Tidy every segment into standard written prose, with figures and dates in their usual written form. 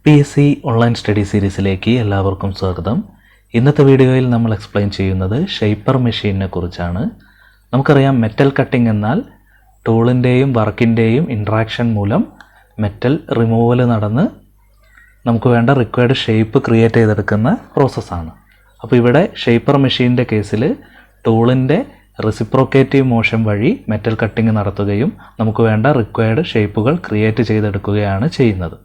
PSC online study സീരീസിലേക്ക് എല്ലാവർക്കും സ്വാഗതം. ഇന്നത്തെ വീഡിയോയിൽ നമ്മൾ എക്സ്പ്ലെയിൻ ചെയ്യുന്നത് ഷേപ്പർ മെഷീനെ കുറിച്ചാണ്. നമുക്കറിയാം, മെറ്റൽ കട്ടിംഗ് എന്നാൽ ടൂളിൻ്റെയും വർക്കിൻ്റെയും ഇൻട്രാക്ഷൻ മൂലം മെറ്റൽ റിമൂവൽ നടന്ന് നമുക്ക് വേണ്ട റിക്വയർഡ് ഷേപ്പ് ക്രിയേറ്റ് ചെയ്തെടുക്കുന്ന പ്രോസസ്സാണ്. അപ്പോൾ ഇവിടെ ഷേപ്പർ മെഷീൻ്റെ കേസിൽ ടൂളിൻ്റെ റെസിപ്രോക്കേറ്റീവ് മോഷൻ വഴി മെറ്റൽ കട്ടിംഗ് നടത്തുകയും നമുക്ക് വേണ്ട റിക്വയർഡ് ഷേപ്പുകൾ ക്രിയേറ്റ് ചെയ്തെടുക്കുകയാണ് ചെയ്യുന്നത്.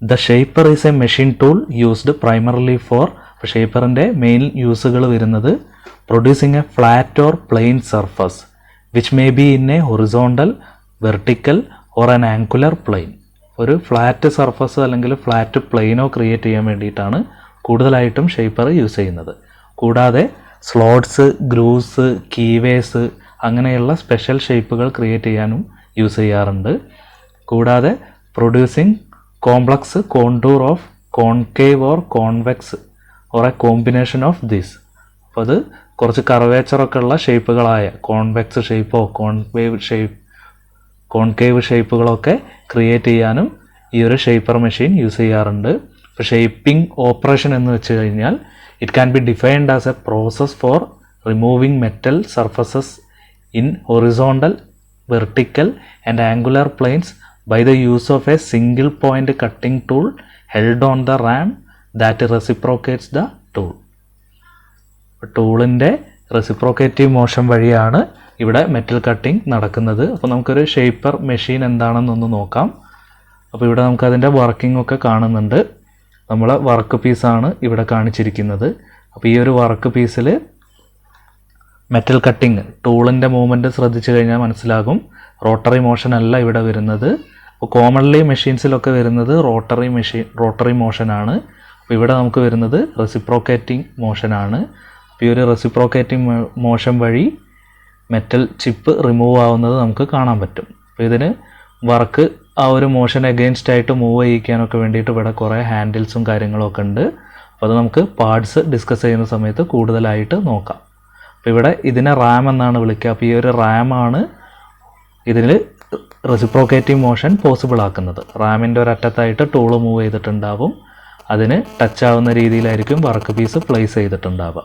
The shaper is a machine tool used primarily for ഷേപ്പറിൻ്റെ മെയിൻ യൂസുകൾ വരുന്നത് producing a flat or plain surface which may be in a horizontal, vertical or an angular plane. ഒരു flat surface അല്ലെങ്കിൽ flat പ്ലെയിനോ create ചെയ്യാൻ വേണ്ടിയിട്ടാണ് കൂടുതലായിട്ടും shaper use ചെയ്യുന്നത്. കൂടാതെ സ്ലോട്ട്സ്, ഗ്രൂവ്സ്, കീവേസ് അങ്ങനെയുള്ള സ്പെഷ്യൽ ഷേപ്പുകൾ ക്രിയേറ്റ് ചെയ്യാനും യൂസ് ചെയ്യാറുണ്ട്. കൂടാതെ producing complex contour of concave or convex or a combination of this. അപ്പോൾ അത് കുറച്ച് കർവേച്ചറൊക്കെ ഉള്ള ഷേപ്പുകളായ കോൺവെക്സ് ഷേപ്പോ കോൺകേവ് ഷേപ്പുകളൊക്കെ ക്രിയേറ്റ് ചെയ്യാനും ഈ ഒരു ഷേപ്പർ മെഷീൻ യൂസ് ചെയ്യാറുണ്ട്. ഇപ്പോൾ ഷേപ്പിംഗ് ഓപ്പറേഷൻ എന്ന് വെച്ച് കഴിഞ്ഞാൽ it can be defined as a process for removing metal surfaces in horizontal, vertical and angular planes by the use of a single point cutting tool held on the ram that reciprocates the tool. ടൂളിൻ്റെ reciprocative motion വഴിയാണ് ഇവിടെ metal cutting നടക്കുന്നത്. അപ്പോൾ നമുക്കൊരു shaper machine എന്താണെന്നൊന്ന് നോക്കാം. അപ്പോൾ ഇവിടെ നമുക്കതിൻ്റെ വർക്കിംഗ് ഒക്കെ കാണുന്നുണ്ട്. നമ്മൾ വർക്ക് പീസാണ് ഇവിടെ കാണിച്ചിരിക്കുന്നത്. അപ്പോൾ ഈ ഒരു വർക്ക് പീസിൽ മെറ്റൽ കട്ടിങ് ടൂളിൻ്റെ മൂവ്മെൻറ്റ് ശ്രദ്ധിച്ചു കഴിഞ്ഞാൽ മനസ്സിലാകും. റോട്ടറി മോഷൻ അല്ല ഇവിടെ വരുന്നത്. അപ്പോൾ കോമൺലി മെഷീൻസിലൊക്കെ വരുന്നത് റോട്ടറി മോഷനാണ്. അപ്പോൾ ഇവിടെ നമുക്ക് വരുന്നത് റെസിപ്രോക്കേറ്റിംഗ് മോഷനാണ്. അപ്പോൾ ഈ ഒരു റെസിപ്രോക്കേറ്റിംഗ് മോഷൻ വഴി മെറ്റൽ ചിപ്പ് റിമൂവ് ആവുന്നത് നമുക്ക് കാണാൻ പറ്റും. അപ്പോൾ ഇതിന് വർക്ക് ആ ഒരു മോഷൻ എഗെയിൻസ്റ്റ് ആയിട്ട് മൂവ് ചെയ്യിക്കാനൊക്കെ വേണ്ടിയിട്ട് ഇവിടെ കുറേ ഹാൻഡിൽസും കാര്യങ്ങളൊക്കെ ഉണ്ട്. അപ്പോൾ അത് നമുക്ക് പാർട്സ് ഡിസ്കസ് ചെയ്യുന്ന സമയത്ത് കൂടുതലായിട്ട് നോക്കാം. അപ്പോൾ ഇവിടെ ഇതിനെ റാം എന്നാണ് വിളിക്കുക. അപ്പോൾ ഈ ഒരു റാമാണ് ഇതിൽ റെസിപ്രോക്കേറ്റീവ് മോഷൻ പോസിബിൾ ആക്കുന്നത്. റാമിൻ്റെ ഒരറ്റത്തായിട്ട് ടൂള് മൂവ് ചെയ്തിട്ടുണ്ടാവും. അതിന് ടച്ച് ആവുന്ന രീതിയിലായിരിക്കും വർക്ക് പീസ് പ്ലേസ് ചെയ്തിട്ടുണ്ടാവുക.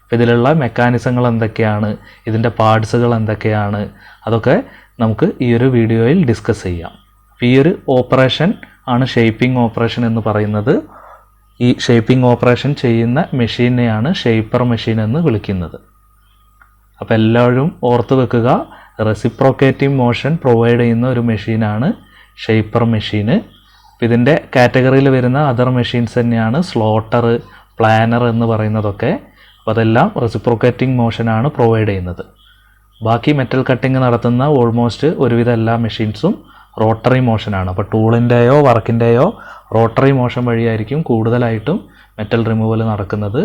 അപ്പോൾ ഇതിലുള്ള മെക്കാനിസങ്ങൾ എന്തൊക്കെയാണ്, ഇതിൻ്റെ പാർട്സുകൾ എന്തൊക്കെയാണ്, അതൊക്കെ നമുക്ക് ഈ ഒരു വീഡിയോയിൽ ഡിസ്കസ് ചെയ്യാം. അപ്പോൾ ഈ ഒരു ഓപ്പറേഷൻ ആണ് ഷേപ്പിംഗ് ഓപ്പറേഷൻ എന്ന് പറയുന്നത്. ഈ ഷേപ്പിംഗ് ഓപ്പറേഷൻ ചെയ്യുന്ന മെഷീനെയാണ് ഷേപ്പർ മെഷീൻ എന്ന് വിളിക്കുന്നത്. അപ്പോൾ എല്ലാവരും ഓർത്ത് വെക്കുക, റെസിപ്രോക്കേറ്റീവ് മോഷൻ പ്രൊവൈഡ് ചെയ്യുന്ന ഒരു മെഷീനാണ് ഷേപ്പർ മെഷീന്. അപ്പോൾ ഇതിൻ്റെ കാറ്റഗറിയിൽ വരുന്ന അതർ മെഷീൻസ് തന്നെയാണ് സ്ലോട്ടർ, പ്ലാനർ എന്ന് പറയുന്നതൊക്കെ. അപ്പോൾ അതെല്ലാം റെസിപ്രോക്കേറ്റിംഗ് മോഷനാണ് പ്രൊവൈഡ് ചെയ്യുന്നത്. ബാക്കി മെറ്റൽ കട്ടിങ് നടത്തുന്ന ഓൾമോസ്റ്റ് ഒരുവിധ എല്ലാ മെഷീൻസും റോട്ടറി മോഷനാണ്. അപ്പോൾ ടൂളിൻ്റെയോ വർക്കിൻ്റെയോ റോട്ടറി മോഷൻ വഴിയായിരിക്കും കൂടുതലായിട്ടും മെറ്റൽ റിമൂവൽ നടക്കുന്നത്.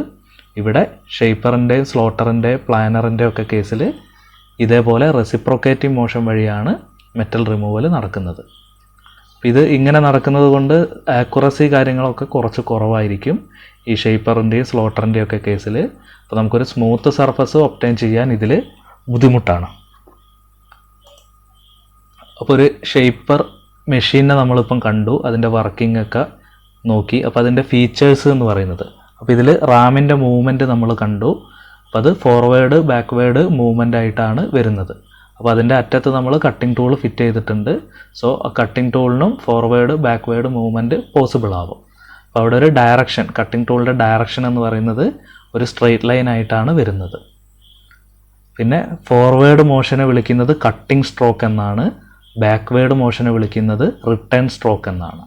ഇവിടെ ഷേപ്പറിൻ്റെയും സ്ലോട്ടറിൻ്റെയും പ്ലാനറിൻ്റെയും ഒക്കെ കേസിൽ ഇതേപോലെ റെസിപ്രോക്കേറ്റീവ് മോഷൻ വഴിയാണ് മെറ്റൽ റിമൂവൽ നടക്കുന്നത്. ഇത് ഇങ്ങനെ നടക്കുന്നത് കൊണ്ട് ആക്യുറസി കാര്യങ്ങളൊക്കെ കുറച്ച് കുറവായിരിക്കും ഈ ഷേപ്പറിൻ്റെയും സ്ലോട്ടറിൻ്റെയും ഒക്കെ കേസിൽ. അപ്പോൾ നമുക്കൊരു സ്മൂത്ത് സർഫസ് ഒബ്റ്റൈൻ ചെയ്യാൻ ഇതിൽ ബുദ്ധിമുട്ടാണ്. അപ്പോൾ ഒരു ഷേപ്പർ മെഷീനെ നമ്മളിപ്പം കണ്ടു, അതിൻ്റെ വർക്കിംഗ് ഒക്കെ നോക്കി. അപ്പോൾ അതിൻ്റെ ഫീച്ചേഴ്സ് എന്ന് പറയുന്നത്, അപ്പോൾ ഇതിൽ റാമിൻ്റെ മൂവ്മെൻറ്റ് നമ്മൾ കണ്ടു. അപ്പോൾ അത് ഫോർവേഡ് ബാക്ക്വേഡ് മൂവ്മെൻ്റ് ആയിട്ടാണ് വരുന്നത്. അപ്പോൾ അതിൻ്റെ അറ്റത്ത് നമ്മൾ കട്ടിംഗ് ടൂൾ ഫിറ്റ് ചെയ്തിട്ടുണ്ട്. സോ ആ കട്ടിംഗ് ടൂളിനും ഫോർവേഡ് ബാക്ക്വേഡ് മൂവ്മെൻറ്റ് പോസിബിൾ ആവും. അപ്പോൾ അവിടെ ഒരു ഡയറക്ഷൻ, കട്ടിംഗ് ടൂളിൻ്റെ ഡയറക്ഷൻ എന്ന് പറയുന്നത് ഒരു സ്ട്രെയിറ്റ് ലൈൻ ആയിട്ടാണ് വരുന്നത്. പിന്നെ ഫോർവേഡ് മോഷനെ വിളിക്കുന്നത് കട്ടിംഗ് സ്ട്രോക്ക് എന്നാണ്, ബാക്ക്വേഡ് മോഷനെ വിളിക്കുന്നത് റിട്ടേൺ സ്ട്രോക്ക് എന്നാണ്.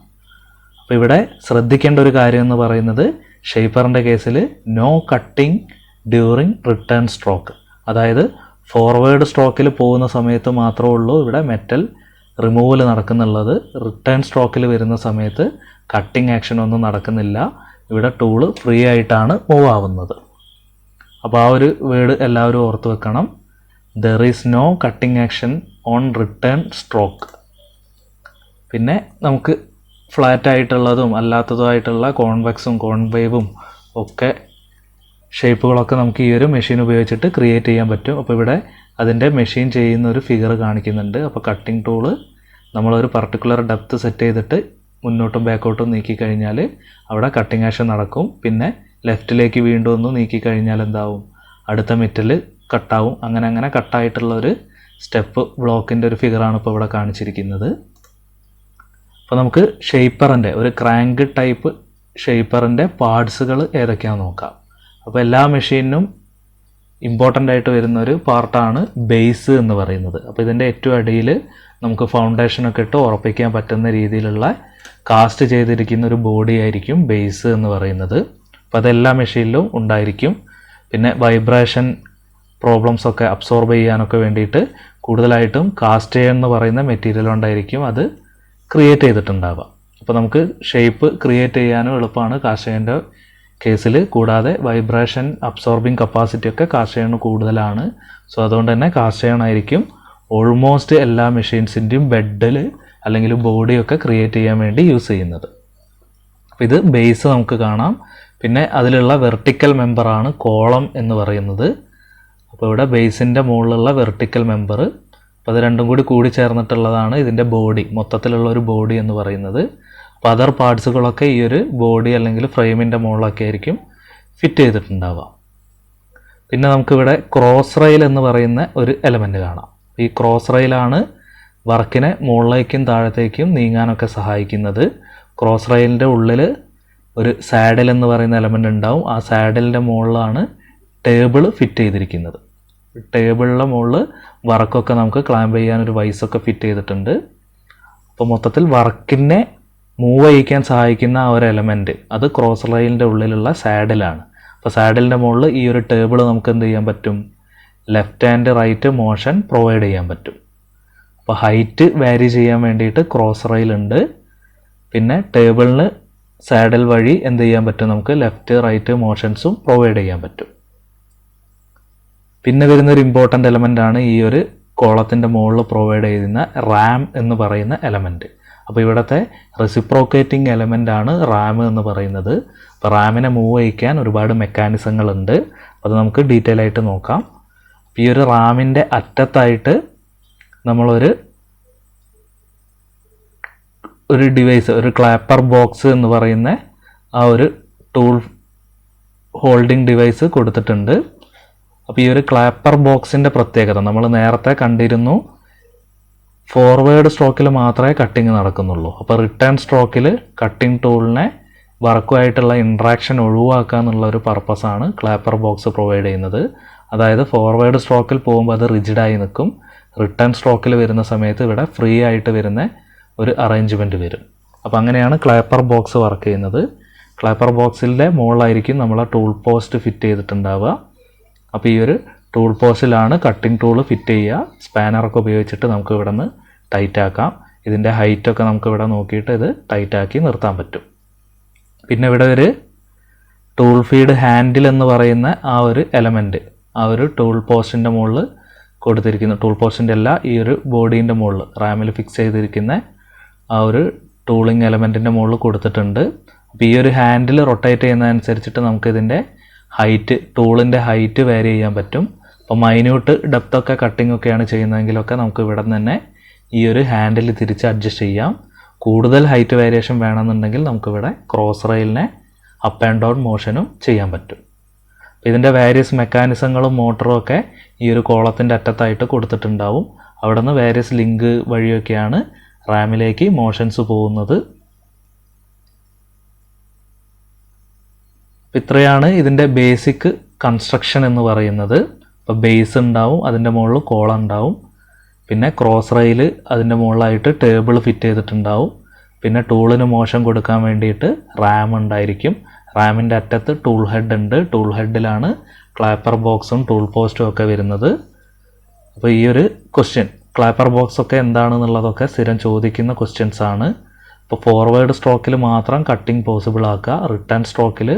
അപ്പോൾ ഇവിടെ ശ്രദ്ധിക്കേണ്ട ഒരു കാര്യം എന്ന് പറയുന്നത്, ഷേപ്പറിൻ്റെ കേസിൽ no cutting during return stroke. അതായത് ഫോർവേഡ് സ്ട്രോക്കിൽ പോകുന്ന സമയത്ത് മാത്രമേ ഉള്ളൂ ഇവിടെ മെറ്റൽ റിമൂവൽ നടക്കുന്നുള്ളത്. റിട്ടേൺ സ്ട്രോക്കിൽ വരുന്ന സമയത്ത് കട്ടിംഗ് ആക്ഷൻ ഒന്നും നടക്കുന്നില്ല. ഇവിടെ ടൂള് ഫ്രീ ആയിട്ടാണ് മൂവ് ആവുന്നത്. അപ്പോൾ ആ ഒരു വേർഡ് എല്ലാവരും ഓർത്ത് വെക്കണം. There is no cutting action on return stroke. പിന്നെ നമുക്ക് ഫ്ലാറ്റ് ആയിട്ടുള്ളതും അല്ലാത്തതുമായിട്ടുള്ള കോൺവെക്സും കോൺവേവും ഒക്കെ ഷേപ്പുകളൊക്കെ നമുക്ക് ഈ ഒരു മെഷീൻ ഉപയോഗിച്ചിട്ട് ക്രിയേറ്റ് ചെയ്യാൻ പറ്റും. അപ്പോൾ ഇവിടെ അതിൻ്റെ മെഷീൻ ചെയ്യുന്ന ഒരു ഫിഗർ കാണിക്കുന്നുണ്ട്. അപ്പോൾ കട്ടിംഗ് ടൂള് നമ്മളൊരു പർട്ടിക്കുലർ ഡെപ്ത് സെറ്റ് ചെയ്തിട്ട് മുന്നോട്ടും ബാക്കോട്ടും നീക്കി കഴിഞ്ഞാൽ അവിടെ കട്ടിംഗ് ആക്ഷൻ നടക്കും. പിന്നെ ലെഫ്റ്റിലേക്ക് വീണ്ടും ഒന്ന് നീക്കി കഴിഞ്ഞാൽ എന്താവും, അടുത്ത മെറ്റൽ കട്ടാവും. അങ്ങനെ അങ്ങനെ കട്ടായിട്ടുള്ള ഒരു സ്റ്റെപ്പ് ബ്ലോക്കിൻ്റെ ഒരു ഫിഗറാണ് ഇപ്പോൾ ഇവിടെ കാണിച്ചിരിക്കുന്നത്. അപ്പോൾ നമുക്ക് ഷേപ്പറിൻ്റെ ഒരു ക്രാങ്ക് ടൈപ്പ് ഷേപ്പറിൻ്റെ പാർട്സുകൾ ഏതൊക്കെയാണെന്ന് നോക്കാം. അപ്പോൾ എല്ലാ മെഷീനിനും ഇമ്പോർട്ടൻ്റ് ആയിട്ട് വരുന്ന ഒരു പാർട്ടാണ് ബേസ് എന്ന് പറയുന്നത്. അപ്പോൾ ഇതിൻ്റെ ഏറ്റവും അടിയിൽ നമുക്ക് ഫൗണ്ടേഷനൊക്കെ ഇട്ട് ഉറപ്പിക്കാൻ പറ്റുന്ന രീതിയിലുള്ള കാസ്റ്റ് ചെയ്തിരിക്കുന്ന ഒരു ബോഡി ആയിരിക്കും ബേസ് എന്ന് പറയുന്നത്. അപ്പോൾ അതെല്ലാ മെഷീനിലും ഉണ്ടായിരിക്കും. പിന്നെ വൈബ്രേഷൻ പ്രോബ്ലംസ് ഒക്കെ അബ്സോർബ് ചെയ്യാനൊക്കെ വേണ്ടിയിട്ട് കൂടുതലായിട്ടും കാസ്റ്റ് അയൺ എന്ന് പറയുന്ന മെറ്റീരിയൽ കൊണ്ടായിരിക്കും അത് ക്രിയേറ്റ് ചെയ്തിട്ടുണ്ടാവുക. അപ്പോൾ നമുക്ക് ഷേപ്പ് ക്രിയേറ്റ് ചെയ്യാനും എളുപ്പമാണ് കാസ്റ്റ് അയണിൻ്റെ കേസിൽ. കൂടാതെ വൈബ്രേഷൻ അബ്സോർബിങ് കപ്പാസിറ്റി ഒക്കെ കാസ്റ്റ് അയൺ കൂടുതലാണ്. സോ അതുകൊണ്ട് തന്നെ കാസ്റ്റ് അയൺ ആയിരിക്കും ഓൾമോസ്റ്റ് എല്ലാ മെഷീൻസിൻ്റെയും ബെഡിൽ അല്ലെങ്കിൽ ബോഡിയൊക്കെ ക്രിയേറ്റ് ചെയ്യാൻ വേണ്ടി യൂസ് ചെയ്യുന്നത്. അപ്പോൾ ഇത് ബേസ് നമുക്ക് കാണാം. പിന്നെ അതിലുള്ള വെർട്ടിക്കൽ മെമ്പറാണ് കോളം എന്ന് പറയുന്നത്. അപ്പോൾ ഇവിടെ ബേസിൻ്റെ മുകളിലുള്ള വെർട്ടിക്കൽ മെമ്പർ, അപ്പോൾ അത് രണ്ടും കൂടി ചേർന്നിട്ടുള്ളതാണ് ഇതിൻ്റെ ബോഡി, മൊത്തത്തിലുള്ള ഒരു ബോഡി എന്ന് പറയുന്നത്. അപ്പോൾ അതർ പാർട്സുകളൊക്കെ ഈ ഒരു ബോഡി അല്ലെങ്കിൽ ഫ്രെയിമിൻ്റെ മുകളിലൊക്കെ ആയിരിക്കും ഫിറ്റ് ചെയ്തിട്ടുണ്ടാവുക. പിന്നെ നമുക്കിവിടെ ക്രോസ് റെയിൽ എന്ന് പറയുന്ന ഒരു എലമെൻറ്റ് കാണാം. ഈ ക്രോസ് റെയിലാണ് വർക്കിനെ മുകളിലേക്കും താഴത്തേക്കും നീങ്ങാനൊക്കെ സഹായിക്കുന്നത്. ക്രോസ് റെയിലിൻ്റെ ഉള്ളിൽ ഒരു സാഡിൽ എന്ന് പറയുന്ന എലമെൻ്റ് ഉണ്ടാവും. ആ സാഡിലിൻ്റെ മുകളിലാണ് ടേബിൾ ഫിറ്റ് ചെയ്തിരിക്കുന്നത്. ടേബിളിൻ്റെ മുകളിൽ വർക്കൊക്കെ നമുക്ക് ക്ലാമ്പ് ചെയ്യാനൊരു വൈസൊക്കെ ഫിറ്റ് ചെയ്തിട്ടുണ്ട്. അപ്പോൾ മൊത്തത്തിൽ വർക്കിനെ മൂവ് ചെയ്യിക്കാൻ സഹായിക്കുന്ന ആ ഒരു എലമെൻറ്റ് അത് ക്രോസ് റെയിലിൻ്റെ ഉള്ളിലുള്ള സാഡിലാണ്. അപ്പോൾ സാഡിലിൻ്റെ മുകളിൽ ഈ ഒരു ടേബിൾ നമുക്ക് എന്ത് ചെയ്യാൻ പറ്റും, left and right motion provide ചെയ്യാൻ പറ്റും. അപ്പോൾ ഹൈറ്റ് വാരി ചെയ്യാൻ വേണ്ടിയിട്ട് ക്രോസ് റെയിൽ ഉണ്ട്. പിന്നെ ടേബിളിന് സാഡിൽ വഴി എന്ത് ചെയ്യാൻ പറ്റും, നമുക്ക് ലെഫ്റ്റ് റൈറ്റ് മോഷൻസും പ്രൊവൈഡ് ചെയ്യാൻ പറ്റും. പിന്നെ വരുന്നൊരു ഇമ്പോർട്ടൻ്റ് എലമെൻ്റാണ് ഈ ഒരു കോളത്തിൻ്റെ മുകളിൽ പ്രൊവൈഡ് ചെയ്യുന്ന റാം എന്ന് പറയുന്ന എലമെൻറ്റ്. അപ്പോൾ ഇവിടുത്തെ റെസിപ്രോക്കേറ്റിംഗ് എലമെൻ്റാണ് റാം എന്ന് പറയുന്നത്. അപ്പോൾ റാമിനെ മൂവ് ചെയ്യിക്കാൻ ഒരുപാട് മെക്കാനിസങ്ങളുണ്ട്. അത് നമുക്ക് ഡീറ്റെയിൽ ആയിട്ട് നോക്കാം. ഈ ഒരു റാമിൻ്റെ അറ്റത്തായിട്ട് നമ്മളൊരു ഡിവൈസ്, ഒരു ക്ലാപ്പർ ബോക്സ് എന്ന് പറയുന്ന ആ ഒരു ടൂൾ ഹോൾഡിംഗ് ഡിവൈസ് കൊടുത്തിട്ടുണ്ട്. അപ്പോൾ ഈ ഒരു ക്ലാപ്പർ ബോക്സിൻ്റെ പ്രത്യേകത നമ്മൾ നേരത്തെ കണ്ടിരുന്നു, ഫോർവേഡ് സ്ട്രോക്കിൽ മാത്രമേ കട്ടിങ് നടക്കുന്നുള്ളൂ. അപ്പോൾ റിട്ടേൺ സ്ട്രോക്കിൽ കട്ടിങ് ടൂളിനെ വർക്കുമായിട്ടുള്ള ഇൻട്രാക്ഷൻ ഒഴിവാക്കുക എന്നുള്ള ഒരു പർപ്പസാണ് ക്ലാപ്പർ ബോക്സ് പ്രൊവൈഡ് ചെയ്യുന്നത്. അതായത് ഫോർവേഡ് സ്ട്രോക്കിൽ പോകുമ്പോൾ അത് റിജിഡായി നിൽക്കും. റിട്ടേൺ സ്ട്രോക്കിൽ വരുന്ന സമയത്ത് ഇവിടെ ഫ്രീ ആയിട്ട് വരുന്ന ഒരു അറേഞ്ച്മെൻറ്റ് വരും. അപ്പോൾ അങ്ങനെയാണ് ക്ലാപ്പർ ബോക്സ് വർക്ക് ചെയ്യുന്നത്. ക്ലാപ്പർ ബോക്സിൻ്റെ മുകളിലായിരിക്കും നമ്മളെ ടൂൾ പോസ്റ്റ് ഫിറ്റ് ചെയ്തിട്ടുണ്ടാവുക. അപ്പോൾ ഈ ഒരു ടൂൾ പോസ്റ്റിലാണ് കട്ടിംഗ് ടൂൾ ഫിറ്റ് ചെയ്യുക. സ്പാനറൊക്കെ ഉപയോഗിച്ചിട്ട് നമുക്ക് ഇവിടെ നിന്ന് ടൈറ്റ് ആക്കാം. ഇതിൻ്റെ ഹൈറ്റൊക്കെ നമുക്ക് ഇവിടെ നോക്കിയിട്ട് ഇത് ടൈറ്റാക്കി നിർത്താൻ പറ്റും. പിന്നെ ഇവിടെ ഒരു ടൂൾ ഫീഡ് ഹാൻഡിൽ എന്ന് പറയുന്ന ആ ഒരു എലമെൻറ്റ് ആ ഒരു ടൂൾ പോസ്റ്റിൻ്റെ മുകളിൽ കൊടുത്തിരിക്കുന്നു. ടൂൾ പോസ്റ്റിൻ്റെ അല്ല, ഈ ഒരു ബോഡീൻ്റെ മുകളിൽ റാമിൽ ഫിക്സ് ചെയ്തിരിക്കുന്ന ആ ഒരു ടൂളിങ് എലമെൻറ്റിൻ്റെ മുകളിൽ കൊടുത്തിട്ടുണ്ട്. അപ്പോൾ ഈ ഒരു ഹാൻഡിൽ റൊട്ടേറ്റ് ചെയ്യുന്നതനുസരിച്ചിട്ട് നമുക്ക് ഇതിൻ്റെ ഹൈറ്റ്, ടൂളിൻ്റെ ഹൈറ്റ് വേരി ചെയ്യാൻ പറ്റും. അപ്പോൾ മൈന്യൂട്ട് ഡെപ്തൊക്കെ കട്ടിംഗ് ഒക്കെയാണ് ചെയ്യുന്നതെങ്കിലൊക്കെ നമുക്ക് ഇവിടെ നിന്ന് തന്നെ ഈ ഒരു ഹാൻഡിൽ തിരിച്ച് അഡ്ജസ്റ്റ് ചെയ്യാം. കൂടുതൽ ഹൈറ്റ് വേരിയേഷൻ വേണമെന്നുണ്ടെങ്കിൽ നമുക്കിവിടെ ക്രോസ് റെയിലിനെ അപ്പ് ആൻഡ് ഡൗൺ മോഷനും ചെയ്യാൻ പറ്റും. ഇതിൻ്റെ വേരിയസ് മെക്കാനിസങ്ങളും മോട്ടറും ഒക്കെ ഈ ഒരു കോളത്തിൻ്റെ അറ്റത്തായിട്ട് കൊടുത്തിട്ടുണ്ടാവും. അവിടെ നിന്ന് വേരിയസ് ലിങ്ക് വഴിയൊക്കെയാണ് റാമിലേക്ക് മോഷൻസ് പോകുന്നത്. ഇത്രയാണ് ഇതിൻ്റെ ബേസിക് കൺസ്ട്രക്ഷൻ എന്ന് പറയുന്നത്. ഇപ്പോൾ ബേസ് ഉണ്ടാവും, അതിൻ്റെ മുകളിൽ കോളം ഉണ്ടാവും, പിന്നെ ക്രോസ് റെയിൽ അതിൻ്റെ മുകളിലായിട്ട് ടേബിൾ ഫിറ്റ് ചെയ്തിട്ടുണ്ടാവും, പിന്നെ ടൂളിന് മോഷൻ കൊടുക്കാൻ വേണ്ടിയിട്ട് റാം ഉണ്ടായിരിക്കും. റാമിൻ്റെ അറ്റത്ത് ടൂൾ ഹെഡ് ഉണ്ട്. ടൂൾ ഹെഡിലാണ് ക്ലാപ്പർ ബോക്സും ടൂൾ പോസ്റ്റും ഒക്കെ വരുന്നത്. അപ്പോൾ ഈ ഒരു ക്വസ്റ്റ്യൻ ക്ലാപ്പർ ബോക്സ് ഒക്കെ എന്താണെന്നുള്ളതൊക്കെ സ്ഥിരം ചോദിക്കുന്ന ക്വസ്റ്റ്യൻസ് ആണ്. ഇപ്പോൾ ഫോർവേഡ് സ്ട്രോക്കിൽ മാത്രം കട്ടിങ് പോസിബിൾ ആക്കുക, റിട്ടേൺ സ്ട്രോക്കിൽ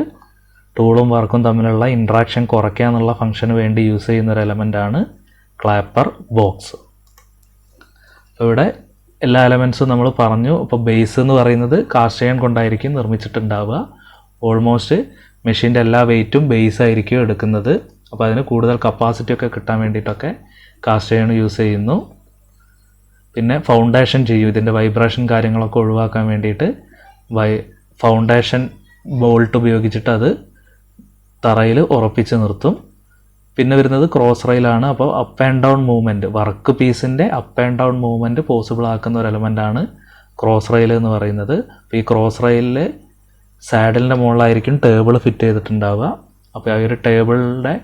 ടൂളും വർക്കും തമ്മിലുള്ള ഇൻട്രാക്ഷൻ കുറയ്ക്കുക എന്നുള്ള ഫംഗ്ഷന് വേണ്ടി യൂസ് ചെയ്യുന്ന ഒരു എലമെൻ്റാണ് ക്ലാപ്പർ ബോക്സ്. ഇവിടെ എല്ലാ എലമെൻറ്റ്സും നമ്മൾ പറഞ്ഞു. ഇപ്പോൾ ബേസ് എന്ന് പറയുന്നത് കാസ്റ്റ് അയൺ കൊണ്ടായിരിക്കും നിർമ്മിച്ചിട്ടുണ്ടാവുക. ഓൾമോസ്റ്റ് മെഷീൻ്റെ എല്ലാ വെയ്റ്റും ബേസ് ആയിരിക്കും എടുക്കുന്നത്. അപ്പോൾ അതിന് കൂടുതൽ കപ്പാസിറ്റി ഒക്കെ കിട്ടാൻ വേണ്ടിയിട്ടൊക്കെ കാസ്റ്റ് അയൺ യൂസ് ചെയ്യുന്നു. പിന്നെ ഫൗണ്ടേഷൻ ചെയ്യും, ഇതിൻ്റെ വൈബ്രേഷൻ കാര്യങ്ങളൊക്കെ ഒഴിവാക്കാൻ വേണ്ടിയിട്ട് ഫൗണ്ടേഷൻ ബോൾട്ട് ഉപയോഗിച്ചിട്ട് അത് തറയിൽ ഉറപ്പിച്ച് നിർത്തും. പിന്നെ വരുന്നത് ക്രോസ് റെയിലാണ്. അപ്പോൾ up and down movement, work പീസിൻ്റെ up and down movement possible ആക്കുന്ന ഒരു എലമെൻ്റാണ് ക്രോസ് റെയിൽ എന്ന് പറയുന്നത്. അപ്പോൾ ഈ ക്രോസ് റെയിലിൽ സാഡിലിൻ്റെ മുകളിലായിരിക്കും ടേബിൾ ഫിറ്റ് ചെയ്തിട്ടുണ്ടാവുക. അപ്പോൾ ആ ഒരു ടേബിളിൻ്റെ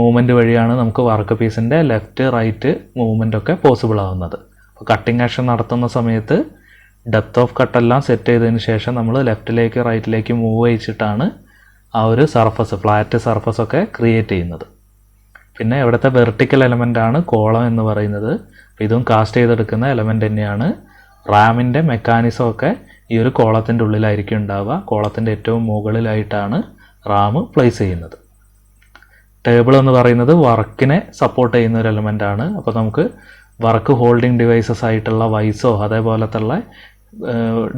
മൂവ്മെൻറ്റ് വഴിയാണ് നമുക്ക് വർക്ക് പീസിൻ്റെ ലെഫ്റ്റ് റൈറ്റ് മൂവ്മെൻ്റ് ഒക്കെ പോസിബിൾ ആവുന്നത്. അപ്പോൾ കട്ടിങ് ആക്ഷൻ നടത്തുന്ന സമയത്ത് ഡെപ്ത് ഓഫ് കട്ടെല്ലാം സെറ്റ് ചെയ്തതിന് ശേഷം നമ്മൾ ലെഫ്റ്റിലേക്ക് റൈറ്റിലേക്ക് മൂവ് ചെയ്യിച്ചിട്ടാണ് ആ ഒരു സർഫസ്, ഫ്ലാറ്റ് സർഫസ് ഒക്കെ ക്രിയേറ്റ് ചെയ്യുന്നത്. പിന്നെ ഇവിടുത്തെ വെർട്ടിക്കൽ എലമെൻ്റാണ് കോളം എന്ന് പറയുന്നത്. ഇതും കാസ്റ്റ് ചെയ്തെടുക്കുന്ന എലമെൻ്റ് തന്നെയാണ്. റാമിൻ്റെ മെക്കാനിസം ഒക്കെ ഈ ഒരു കോളത്തിൻ്റെ ഉള്ളിലായിരിക്കും ഉണ്ടാവുക. കോളത്തിൻ്റെ ഏറ്റവും മുകളിലായിട്ടാണ് റാം പ്ലേസ് ചെയ്യുന്നത്. ടേബിൾ എന്ന് പറയുന്നത് വർക്കിനെ സപ്പോർട്ട് ചെയ്യുന്ന ഒരു എലമെൻ്റാണ്. അപ്പോൾ നമുക്ക് വർക്ക് ഹോൾഡിംഗ് ഡിവൈസസ് ആയിട്ടുള്ള വൈസോ അതേപോലത്തുള്ള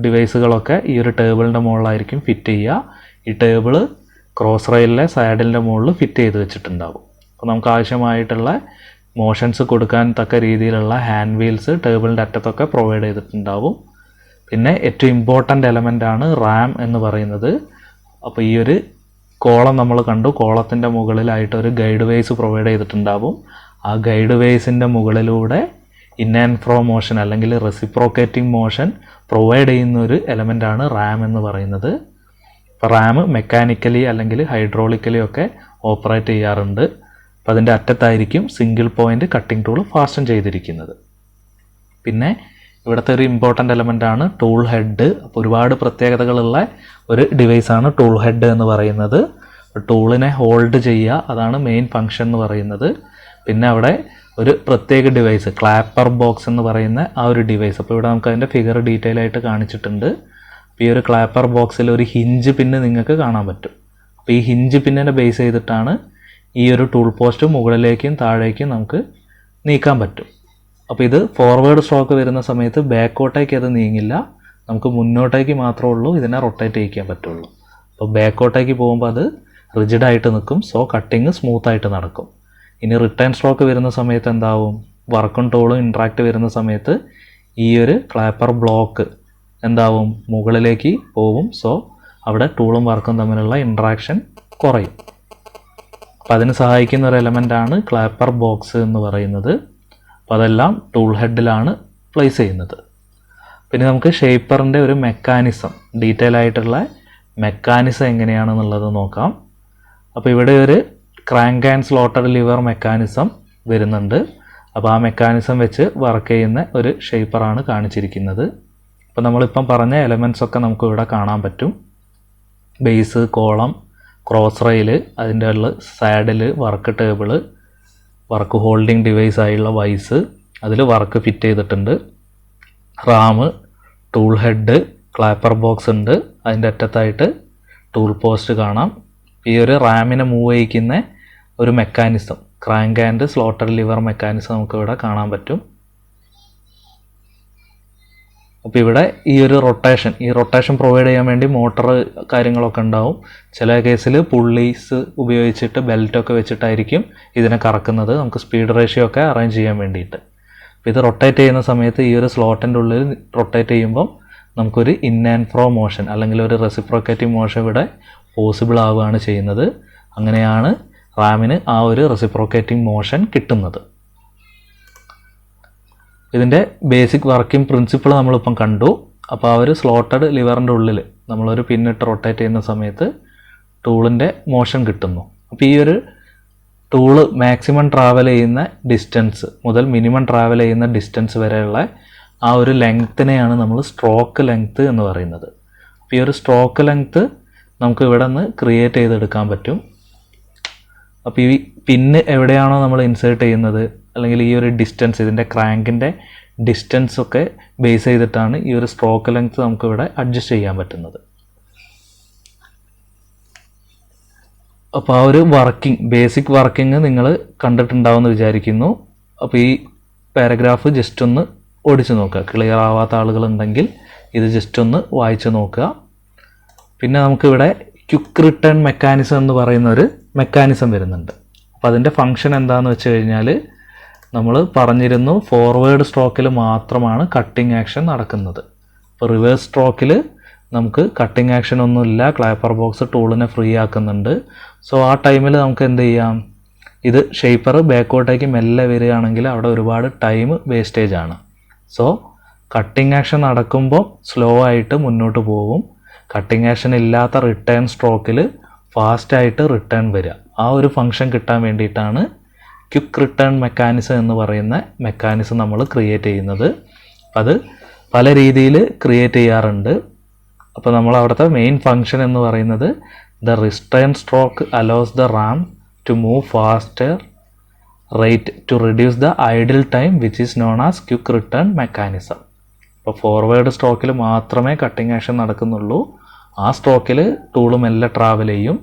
ഡിവൈസുകളൊക്കെ ഈ ഒരു ടേബിളിൻ്റെ മുകളിലായിരിക്കും ഫിറ്റ് ചെയ്യുക. ഈ ടേബിൾ ക്രോസ് റെയിലിലെ സാഡിലിൻ്റെ മുകളിൽ ഫിറ്റ് ചെയ്ത് വെച്ചിട്ടുണ്ടാകും. അപ്പോൾ നമുക്ക് ആവശ്യമായിട്ടുള്ള മോഷൻസ് കൊടുക്കാൻ തക്ക രീതിയിലുള്ള ഹാൻഡ് വീൽസ് ടേബിളിൻ്റെ അറ്റത്തൊക്കെ പ്രൊവൈഡ് ചെയ്തിട്ടുണ്ടാവും. പിന്നെ ഏറ്റവും ഇമ്പോർട്ടൻ്റ് എലമെൻ്റാണ് റാം എന്ന് പറയുന്നത്. അപ്പോൾ ഈ ഒരു കോളം നമ്മൾ കണ്ടു, കോളത്തിൻ്റെ മുകളിലായിട്ട് ഒരു ഗൈഡ് വേസ് പ്രൊവൈഡ് ചെയ്തിട്ടുണ്ടാവും. ആ ഗൈഡ് വേസിൻ്റെ മുകളിലൂടെ ഇൻ ആൻഡ് ഫ്രോ മോഷൻ അല്ലെങ്കിൽ റെസിപ്രോക്കേറ്റിംഗ് മോഷൻ പ്രൊവൈഡ് ചെയ്യുന്ന ഒരു എലമെൻ്റാണ് റാം എന്ന് പറയുന്നത്. ഇപ്പോൾ റാം മെക്കാനിക്കലി അല്ലെങ്കിൽ ഹൈഡ്രോളിക്കലി ഒക്കെ ഓപ്പറേറ്റ് ചെയ്യാറുണ്ട്. അപ്പോൾ അതിൻ്റെ അറ്റത്തായിരിക്കും single point cutting tool fasten ചെയ്തിരിക്കുന്നത്. പിന്നെ ഇവിടുത്തെ ഒരു ഇമ്പോർട്ടൻ്റ് എലമെൻ്റാണ് ടൂൾ ഹെഡ്. അപ്പോൾ ഒരുപാട് പ്രത്യേകതകളുള്ള ഒരു ഡിവൈസാണ് ടൂൾ ഹെഡ് എന്ന് പറയുന്നത്. ടൂളിനെ ഹോൾഡ് ചെയ്യുക, അതാണ് മെയിൻ ഫങ്ഷൻ എന്ന് പറയുന്നത്. പിന്നെ അവിടെ ഒരു പ്രത്യേക ഡിവൈസ് ക്ലാപ്പർ ബോക്സ് എന്ന് പറയുന്ന ആ ഒരു ഡിവൈസ്, അപ്പോൾ ഇവിടെ നമുക്ക് അതിൻ്റെ ഫിഗർ ഡീറ്റെയിൽ ആയിട്ട് കാണിച്ചിട്ടുണ്ട്. അപ്പോൾ ഈ ഒരു ക്ലാപ്പർ ബോക്സിൽ ഒരു ഹിഞ്ച് പിന്ന് നിങ്ങൾക്ക് കാണാൻ പറ്റും. അപ്പോൾ ഈ ഹിഞ്ച് പിന്നിനെ ബേസ് ചെയ്തിട്ടാണ് ഈ ഒരു ടൂൾ പോസ്റ്റ് മുകളിലേക്കും താഴേക്കും നമുക്ക് നീക്കാൻ പറ്റും. അപ്പോൾ ഇത് ഫോർവേഡ് സ്ട്രോക്ക് വരുന്ന സമയത്ത് ബാക്കോട്ടേക്ക് അത് നീങ്ങില്ല, നമുക്ക് മുന്നോട്ടേക്ക് മാത്രമേ ഉള്ളൂ ഇതിനെ റൊട്ടേറ്റ് ചെയ്യിക്കാൻ പറ്റുള്ളൂ. അപ്പോൾ ബാക്കോട്ടേക്ക് പോകുമ്പോൾ അത് റിജിഡായിട്ട് നിൽക്കും, സോ കട്ടിങ് സ്മൂത്തായിട്ട് നടക്കും. ഇനി റിട്ടേൺ സ്ട്രോക്ക് വരുന്ന സമയത്ത് എന്താവും, വർക്കും ടൂളും ഇൻട്രാക്ട് വരുന്ന സമയത്ത് ഈ ഒരു ക്ലാപ്പർ ബ്ലോക്ക് എന്താവും, മുകളിലേക്ക് പോവും. സോ അവിടെ ടൂളും വർക്കും തമ്മിലുള്ള ഇൻട്രാക്ഷൻ കുറയും. അപ്പോൾ അതിന് സഹായിക്കുന്ന ഒരു എലമെൻ്റാണ് ക്ലാപ്പർ ബോക്സ് എന്ന് പറയുന്നത്. അപ്പോൾ അതെല്ലാം ടൂൾ ഹെഡിലാണ് പ്ലേസ് ചെയ്യുന്നത്. പിന്നെ നമുക്ക് ഷേപ്പറിൻ്റെ ഒരു മെക്കാനിസം, ഡീറ്റെയിൽ ആയിട്ടുള്ള മെക്കാനിസം എങ്ങനെയാണെന്നുള്ളത് നോക്കാം. അപ്പോൾ ഇവിടെ ഒരു crank and slotter liver mechanism വരുന്നുണ്ട്. അപ്പോൾ ആ മെക്കാനിസം വെച്ച് വർക്ക് ചെയ്യുന്ന ഒരു ഷേപ്പറാണ് കാണിച്ചിരിക്കുന്നത്. അപ്പോൾ നമ്മളിപ്പം പറഞ്ഞ എലമെൻറ്റ്സ് ഒക്കെ നമുക്ക് ഇവിടെ കാണാൻ പറ്റും. ബേസ്, കോളം, ക്രോസ് റെയിൽ, അതിൻ്റെ ഉള്ള saddle, work table, work holding device ആയുള്ള വൈസ്, അതിൽ വർക്ക് ഫിറ്റ് ചെയ്തിട്ടുണ്ട്. Ram, tool head, clapper box ഉണ്ട്, അതിൻ്റെ അറ്റത്തായിട്ട് ടൂൾ പോസ്റ്റ് കാണാം. ഈ ഒരു റാമിനെ മൂവ് ചെയ്യിക്കുന്ന ഒരു mechanism, crank and slotter liver mechanism നമുക്ക് ഇവിടെ കാണാൻ പറ്റും. അപ്പോൾ ഇവിടെ ഈ ഒരു റൊട്ടേഷൻ പ്രൊവൈഡ് ചെയ്യാൻ വേണ്ടി മോട്ടർ കാര്യങ്ങളൊക്കെ ഉണ്ടാവും. ചില കേസിൽ പുള്ളീസ് ഉപയോഗിച്ചിട്ട് ബെൽറ്റൊക്കെ വെച്ചിട്ടായിരിക്കും ഇതിനെ കറക്കുന്നത്, നമുക്ക് സ്പീഡ് റേഷ്യോ ഒക്കെ അറേഞ്ച് ചെയ്യാൻ വേണ്ടിയിട്ട്. അപ്പോൾ ഇത് റൊട്ടേറ്റ് ചെയ്യുന്ന സമയത്ത് ഈ ഒരു സ്ലോട്ടിൻ്റെ ഉള്ളിൽ റൊട്ടേറ്റ് ചെയ്യുമ്പം നമുക്കൊരു ഇൻ ആൻഡ് ഫ്രോ മോഷൻ അല്ലെങ്കിൽ ഒരു റെസിപ്രോക്കേറ്റിംഗ് മോഷൻ ഇവിടെ പോസിബിൾ ആവുകയാണ് ചെയ്യുന്നത്. അങ്ങനെയാണ് റാമിന് ആ ഒരു റെസിപ്രോക്കേറ്റിംഗ് മോഷൻ കിട്ടുന്നത്. ഇതിൻ്റെ ബേസിക് വർക്കിംഗ് പ്രിൻസിപ്പിൾ നമ്മളിപ്പം കണ്ടു. അപ്പോൾ ആ ഒരു സ്ലോട്ടഡ് ലിവറിൻ്റെ ഉള്ളിൽ നമ്മളൊരു പിന്നിട്ട് റൊട്ടേറ്റ് ചെയ്യുന്ന സമയത്ത് ടൂളിൻ്റെ മോഷൻ കിട്ടുന്നു. അപ്പോൾ ഈ ഒരു ടൂള് മാക്സിമം ട്രാവൽ ചെയ്യുന്ന ഡിസ്റ്റൻസ് മുതൽ മിനിമം ട്രാവൽ ചെയ്യുന്ന ഡിസ്റ്റൻസ് വരെയുള്ള ആ ഒരു ലെങ്ത്തിനെയാണ് നമ്മൾ സ്ട്രോക്ക് ലെങ്ത്ത് എന്ന് പറയുന്നത്. അപ്പോൾ ഈ ഒരു സ്ട്രോക്ക് ലെങ്ത്ത് നമുക്ക് ഇവിടെ നിന്ന് ക്രിയേറ്റ് ചെയ്തെടുക്കാൻ പറ്റും. അപ്പോൾ ഈ പിന്ന് എവിടെയാണോ നമ്മൾ ഇൻസേർട്ട് ചെയ്യുന്നത് അല്ലെങ്കിൽ ഈ ഒരു ഡിസ്റ്റൻസ്, ഇതിൻ്റെ ക്രാങ്കിൻ്റെ ഡിസ്റ്റൻസ് ഒക്കെ ബേസ് ചെയ്തിട്ടാണ് ഈ ഒരു സ്ട്രോക്ക് ലെങ്ത്ത് നമുക്കിവിടെ അഡ്ജസ്റ്റ് ചെയ്യാൻ പറ്റുന്നത്. അപ്പോൾ ആ ഒരു ബേസിക് വർക്കിംഗ് നിങ്ങൾ കണ്ടിട്ടുണ്ടാവുമെന്ന് വിചാരിക്കുന്നു. അപ്പോൾ ഈ പാരഗ്രാഫ് ജസ്റ്റ് ഒന്ന് ഓടിച്ചു നോക്കുക, ക്ലിയർ ആവാത്ത ആളുകളുണ്ടെങ്കിൽ ഇത് ജസ്റ്റ് ഒന്ന് വായിച്ച് നോക്കുക. പിന്നെ നമുക്കിവിടെ ക്വിക്ക് റിട്ടേൺ മെക്കാനിസം എന്ന് പറയുന്ന ഒരു മെക്കാനിസം വരുന്നുണ്ട്. അപ്പോൾ അതിൻ്റെ ഫങ്ഷൻ എന്താണെന്ന് വെച്ച് കഴിഞ്ഞാൽ നമ്മൾ പറഞ്ഞിരുന്നു ഫോർവേഡ് സ്ട്രോക്കിൽ മാത്രമാണ് കട്ടിംഗ് ആക്ഷൻ നടക്കുന്നത്. അപ്പോൾ റിവേഴ്സ് സ്ട്രോക്കിൽ നമുക്ക് കട്ടിങ് ആക്ഷൻ ഒന്നുമില്ല, ക്ലാപ്പർ ബോക്സ് ടൂളിനെ ഫ്രീ ആക്കുന്നുണ്ട്. സോ ആ ടൈമിൽ നമുക്ക് എന്ത് ചെയ്യാം, ഇത് ഷേപ്പർ ബാക്കോട്ടേക്ക് മെല്ലെ വരികയാണെങ്കിൽ അവിടെ ഒരുപാട് ടൈം വേസ്റ്റേജ് ആണ്. സോ കട്ടിങ് ആക്ഷൻ നടക്കുമ്പോൾ സ്ലോ ആയിട്ട് മുന്നോട്ട് പോകും. കട്ടിങ് ആക്ഷൻ ഇല്ലാത്ത റിട്ടേൺ സ്ട്രോക്കിൽ ഫാസ്റ്റായിട്ട് റിട്ടേൺ വരിക. ആ ഒരു ഫംഗ്ഷൻ കിട്ടാൻ വേണ്ടിയിട്ടാണ് ക്വിക്ക് റിട്ടേൺ മെക്കാനിസം എന്ന് പറയുന്ന മെക്കാനിസം നമ്മൾ ക്രിയേറ്റ് ചെയ്യുന്നത്. അത് പല രീതിയിൽ ക്രിയേറ്റ് ചെയ്യാറുണ്ട്. അപ്പോൾ നമ്മൾ അവിടുത്തെ മെയിൻ ഫംഗ്ഷൻ എന്ന് പറയുന്നത് the return stroke allows the ram to move faster rate to reduce the idle time which is known as quick return mechanism. അപ്പോൾ ഫോർവേഡ് സ്ട്രോക്കിൽ മാത്രമേ കട്ടിങ് ആക്ഷൻ നടക്കുന്നുള്ളൂ. ആ സ്ട്രോക്കിൽ ടൂള് മെല്ലെ ട്രാവൽ ചെയ്യും.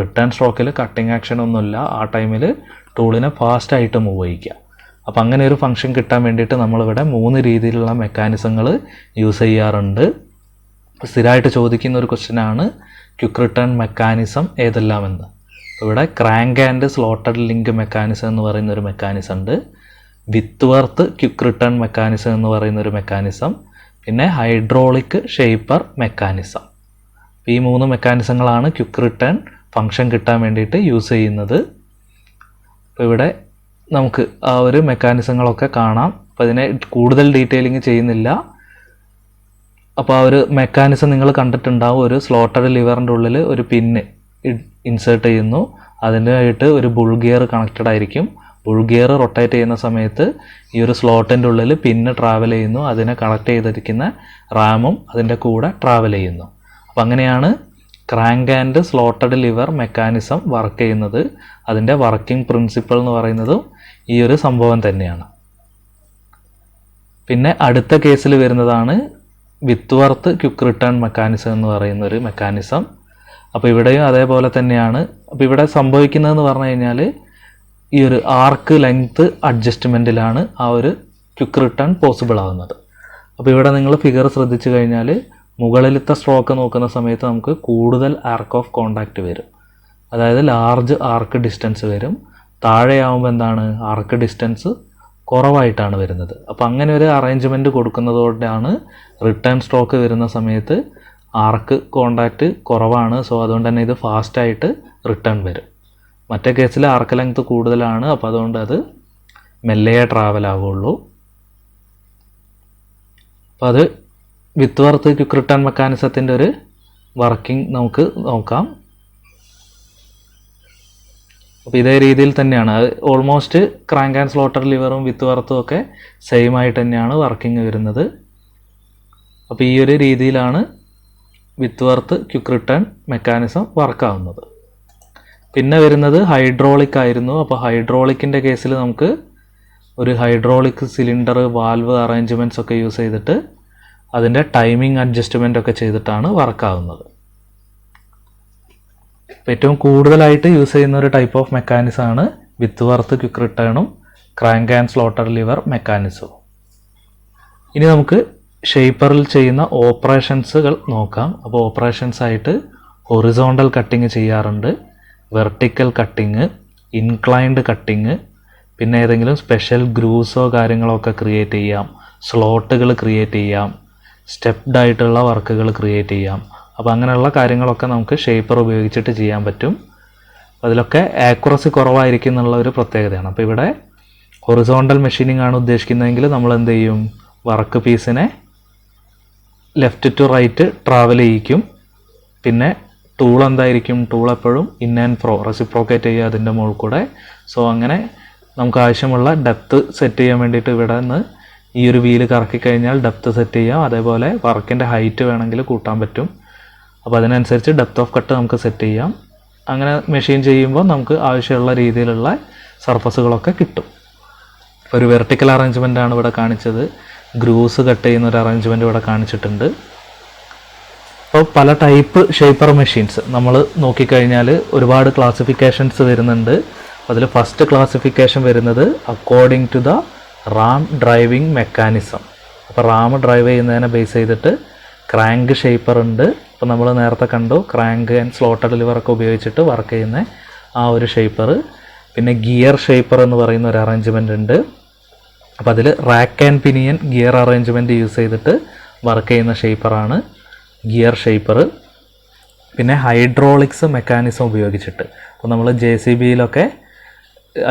റിട്ടേൺ സ്ട്രോക്കിൽ കട്ടിങ് ആക്ഷൻ ഒന്നുമില്ല. ആ ടൈമിൽ ടൂളിനെ ഫാസ്റ്റായിട്ട് മൂവ് ചെയ്യിക്കുക. അപ്പോൾ അങ്ങനെ ഒരു ഫംഗ്ഷൻ കിട്ടാൻ വേണ്ടിയിട്ട് നമ്മളിവിടെ 3 രീതിയിലുള്ള മെക്കാനിസങ്ങൾ യൂസ് ചെയ്യാറുണ്ട്. സ്ഥിരമായിട്ട് ചോദിക്കുന്ന ഒരു ക്വസ്റ്റ്യനാണ് ക്വിക്ക് റിട്ടേൺ മെക്കാനിസം ഏതെല്ലാമെന്ന്. ഇവിടെ crank and slotted link mechanism എന്ന് പറയുന്ന ഒരു മെക്കാനിസം ഉണ്ട്. വിത്ത്വർത്ത് ക്വിക്ക് റിട്ടേൺ മെക്കാനിസം എന്ന് പറയുന്ന ഒരു മെക്കാനിസം, പിന്നെ ഹൈഡ്രോളിക് ഷേപ്പർ മെക്കാനിസം. ഈ 3 മെക്കാനിസങ്ങളാണ് ക്വിക്ക് റിട്ടേൺ ഫംഗ്ഷൻ കിട്ടാൻ വേണ്ടിയിട്ട് യൂസ് ചെയ്യുന്നത്. അപ്പോൾ ഇവിടെ നമുക്ക് ആ ഒരു മെക്കാനിസങ്ങളൊക്കെ കാണാം. അപ്പോൾ ഇതിനെ കൂടുതൽ ഡീറ്റെയിലിംഗ് ചെയ്യുന്നില്ല. അപ്പോൾ ആ ഒരു മെക്കാനിസം നിങ്ങൾ കണ്ടിട്ടുണ്ടാവും. ഒരു സ്ലോട്ടഡ് ലിവറിൻ്റെ ഉള്ളിൽ ഒരു പിന്ന് ഇൻസേർട്ട് ചെയ്യുന്നു. അതിനായിട്ട് ഒരു ബുൾ ഗിയർ കണക്റ്റഡ് ആയിരിക്കും. ബുൾ ഗിയർ റൊട്ടേറ്റ് ചെയ്യുന്ന സമയത്ത് ഈ ഒരു സ്ലോട്ടിൻ്റെ ഉള്ളിൽ പിന്ന് ട്രാവൽ ചെയ്യുന്നു. അതിനെ കണക്ട് ചെയ്തിരിക്കുന്ന റാമും അതിൻ്റെ കൂടെ ട്രാവൽ ചെയ്യുന്നു. അപ്പോൾ അങ്ങനെയാണ് crank and slotted liver mechanism work ചെയ്യുന്നത്. അതിൻ്റെ വർക്കിംഗ് പ്രിൻസിപ്പിൾ എന്ന് പറയുന്നതും ഈ ഒരു സംഭവം തന്നെയാണ്. പിന്നെ അടുത്ത കേസിൽ വരുന്നതാണ് വിത്ത്വർത്ത് ക്വിക്ക് റിട്ടേൺ മെക്കാനിസം എന്ന് പറയുന്ന ഒരു മെക്കാനിസം. അപ്പോൾ ഇവിടെയും അതേപോലെ തന്നെയാണ്. അപ്പോൾ ഇവിടെ സംഭവിക്കുന്നതെന്ന് പറഞ്ഞു കഴിഞ്ഞാൽ ഈ ഒരു ആർക്ക് ലെങ്ത് അഡ്ജസ്റ്റ്മെൻറ്റിലാണ് ആ ഒരു ക്വിക്ക് റിട്ടേൺ പോസിബിൾ ആകുന്നത്. അപ്പോൾ ഇവിടെ നിങ്ങൾ ഫിഗർ ശ്രദ്ധിച്ചു കഴിഞ്ഞാൽ മുകളിലത്തെ സ്ട്രോക്ക് നോക്കുന്ന സമയത്ത് നമുക്ക് കൂടുതൽ ആർക്ക് ഓഫ് കോണ്ടാക്റ്റ് വരും. അതായത് ലാർജ് ആർക്ക് ഡിസ്റ്റൻസ് വരും. താഴെയാവുമ്പോൾ എന്താണ്, ആർക്ക് ഡിസ്റ്റൻസ് കുറവായിട്ടാണ് വരുന്നത്. അപ്പോൾ അങ്ങനെ ഒരു അറേഞ്ച്മെൻറ്റ് കൊടുക്കുന്നതോടെയാണ് റിട്ടേൺ സ്ട്രോക്ക് വരുന്ന സമയത്ത് ആർക്ക് കോണ്ടാക്റ്റ് കുറവാണ്. സോ അതുകൊണ്ട് തന്നെ ഇത് ഫാസ്റ്റായിട്ട് റിട്ടേൺ വരും. മറ്റേ കേസിൽ ആർക്ക് ലെങ്ത് കൂടുതലാണ്. അപ്പോൾ അതുകൊണ്ട് അത് മെല്ലയെ ട്രാവൽ ആവുള്ളൂ. അപ്പോൾ അത് വിത്ത്വർത്ത് ക്വിക്ക് റിട്ടേൺ മെക്കാനിസത്തിൻ്റെ ഒരു വർക്കിംഗ് നമുക്ക് നോക്കാം. അപ്പോൾ ഇതേ രീതിയിൽ തന്നെയാണ്. അത് ഓൾമോസ്റ്റ് ക്രാങ്ക് ആൻഡ് സ്ലോട്ടർ ലിവറും വിത്ത്വർത്തും ഒക്കെ സെയിം ആയിട്ട് തന്നെയാണ് വർക്കിംഗ് വരുന്നത്. അപ്പോൾ ഈ ഒരു രീതിയിലാണ് വിത്ത്വർത്ത് ക്വിക്ക് റിട്ടേൺ മെക്കാനിസം വർക്കാവുന്നത്. പിന്നെ വരുന്നത് ഹൈഡ്രോളിക് ആയിരുന്നു. അപ്പോൾ ഹൈഡ്രോളിക്കിൻ്റെ കേസിൽ നമുക്ക് ഒരു ഹൈഡ്രോളിക് സിലിണ്ടർ വാൽവ് അറേഞ്ച്മെൻറ്റ്സ് ഒക്കെ യൂസ് ചെയ്തിട്ട് അതിൻ്റെ ടൈമിംഗ് അഡ്ജസ്റ്റ്മെൻ്റ് ഒക്കെ ചെയ്തിട്ടാണ് വർക്കാവുന്നത്. ഏറ്റവും കൂടുതലായിട്ട് യൂസ് ചെയ്യുന്ന ഒരു ടൈപ്പ് ഓഫ് മെക്കാനിസമാണ് വിത്ത്വർത്ത് ക്വിക്ക് റിട്ടേണും ക്രാങ്ക് ആൻഡ് സ്ലോട്ടർ ലിവർ മെക്കാനിസവും. ഇനി നമുക്ക് ഷേപ്പറിൽ ചെയ്യുന്ന ഓപ്പറേഷൻസുകൾ നോക്കാം. അപ്പോൾ ഓപ്പറേഷൻസ് ആയിട്ട് ഹൊറിസോണ്ടൽ കട്ടിങ് ചെയ്യാറുണ്ട്, വെർട്ടിക്കൽ കട്ടിങ്, ഇൻക്ലൈൻഡ് കട്ടിങ്, പിന്നെ ഏതെങ്കിലും സ്പെഷ്യൽ ഗ്രൂവ്സോ കാര്യങ്ങളോ ഒക്കെ ക്രിയേറ്റ് ചെയ്യാം, സ്ലോട്ടുകൾ ക്രിയേറ്റ് ചെയ്യാം, സ്റ്റെപ്ഡ് ആയിട്ടുള്ള വർക്കുകൾ ക്രിയേറ്റ് ചെയ്യാം. അപ്പോൾ അങ്ങനെയുള്ള കാര്യങ്ങളൊക്കെ നമുക്ക് ഷേപ്പർ ഉപയോഗിച്ചിട്ട് ചെയ്യാൻ പറ്റും. അതിലൊക്കെ ആക്യുറസി കുറവായിരിക്കും എന്നുള്ള ഒരു പ്രത്യേകതയാണ്. അപ്പോൾ ഇവിടെ ഹൊറിസോണ്ടൽ മെഷീനിങ് ആണ് ഉദ്ദേശിക്കുന്നതെങ്കിൽ നമ്മൾ എന്ത് ചെയ്യും, വർക്ക് പീസിനെ ലെഫ്റ്റ് ടു റൈറ്റ് ട്രാവൽ ചെയ്യിക്കും. പിന്നെ ടൂൾ എന്തായിരിക്കും, ടൂൾ എപ്പോഴും ഇൻ ആൻഡ് ഫ്രോ റെസിപ്രോക്കേറ്റ് ചെയ്യുക അതിൻ്റെ മുകളിൽ കൂടെ. സോ അങ്ങനെ നമുക്ക് ആവശ്യമുള്ള ഡെപ്ത് സെറ്റ് ചെയ്യാൻ വേണ്ടിയിട്ട് ഇവിടെ നിന്ന് ഈ ഒരു വീല് കറക്കി കഴിഞ്ഞാൽ ഡെപ്ത് സെറ്റ് ചെയ്യാം. അതേപോലെ വർക്കിൻ്റെ ഹൈറ്റ് വേണമെങ്കിൽ കൂട്ടാൻ പറ്റും. അപ്പോൾ അതിനനുസരിച്ച് ഡെപ്ത് ഓഫ് കട്ട് നമുക്ക് സെറ്റ് ചെയ്യാം. അങ്ങനെ മെഷീൻ ചെയ്യുമ്പോൾ നമുക്ക് ആവശ്യമുള്ള രീതിയിലുള്ള സർഫസുകളൊക്കെ കിട്ടും. ഒരു വെർട്ടിക്കൽ അറേഞ്ച്മെൻ്റ് ആണ് ഇവിടെ കാണിച്ചത്. ഗ്രൂസ് കട്ട് ചെയ്യുന്ന ഒരു അറേഞ്ച്മെൻറ്റ് ഇവിടെ കാണിച്ചിട്ടുണ്ട്. അപ്പോൾ പല ടൈപ്പ് ഷേപ്പർ മെഷീൻസ് നമ്മൾ നോക്കിക്കഴിഞ്ഞാൽ ഒരുപാട് ക്ലാസിഫിക്കേഷൻസ് വരുന്നുണ്ട്. അതിൽ ഫസ്റ്റ് ക്ലാസിഫിക്കേഷൻ വരുന്നത് according to the ram driving mechanism. അപ്പോൾ റാം ഡ്രൈവ് ചെയ്യുന്നതിനെ ബേസ് ചെയ്തിട്ട് ക്രാങ്ക് ഷേപ്പർ ഉണ്ട്. അപ്പോൾ നമ്മൾ നേരത്തെ കണ്ടു ക്രാങ്ക് ആൻഡ് സ്ലോട്ടഡ് ലിവറൊക്കെ ഉപയോഗിച്ചിട്ട് വർക്ക് ചെയ്യുന്ന ആ ഒരു ഷേപ്പർ. പിന്നെ ഗിയർ ഷേപ്പർ എന്ന് പറയുന്ന ഒരു അറേഞ്ച്മെൻ്റ് ഉണ്ട്. അപ്പോൾ അതിൽ rack and pinion gear arrangement use ചെയ്തിട്ട് വർക്ക് ചെയ്യുന്ന ഷേപ്പറാണ്. ഗിയർ ഷേപ്പർ, പിന്നെ ഹൈഡ്രോളിക്സ് മെക്കാനിസം ഉപയോഗിച്ചിട്ട്. അപ്പോൾ നമ്മൾ JCBയിലൊക്കെ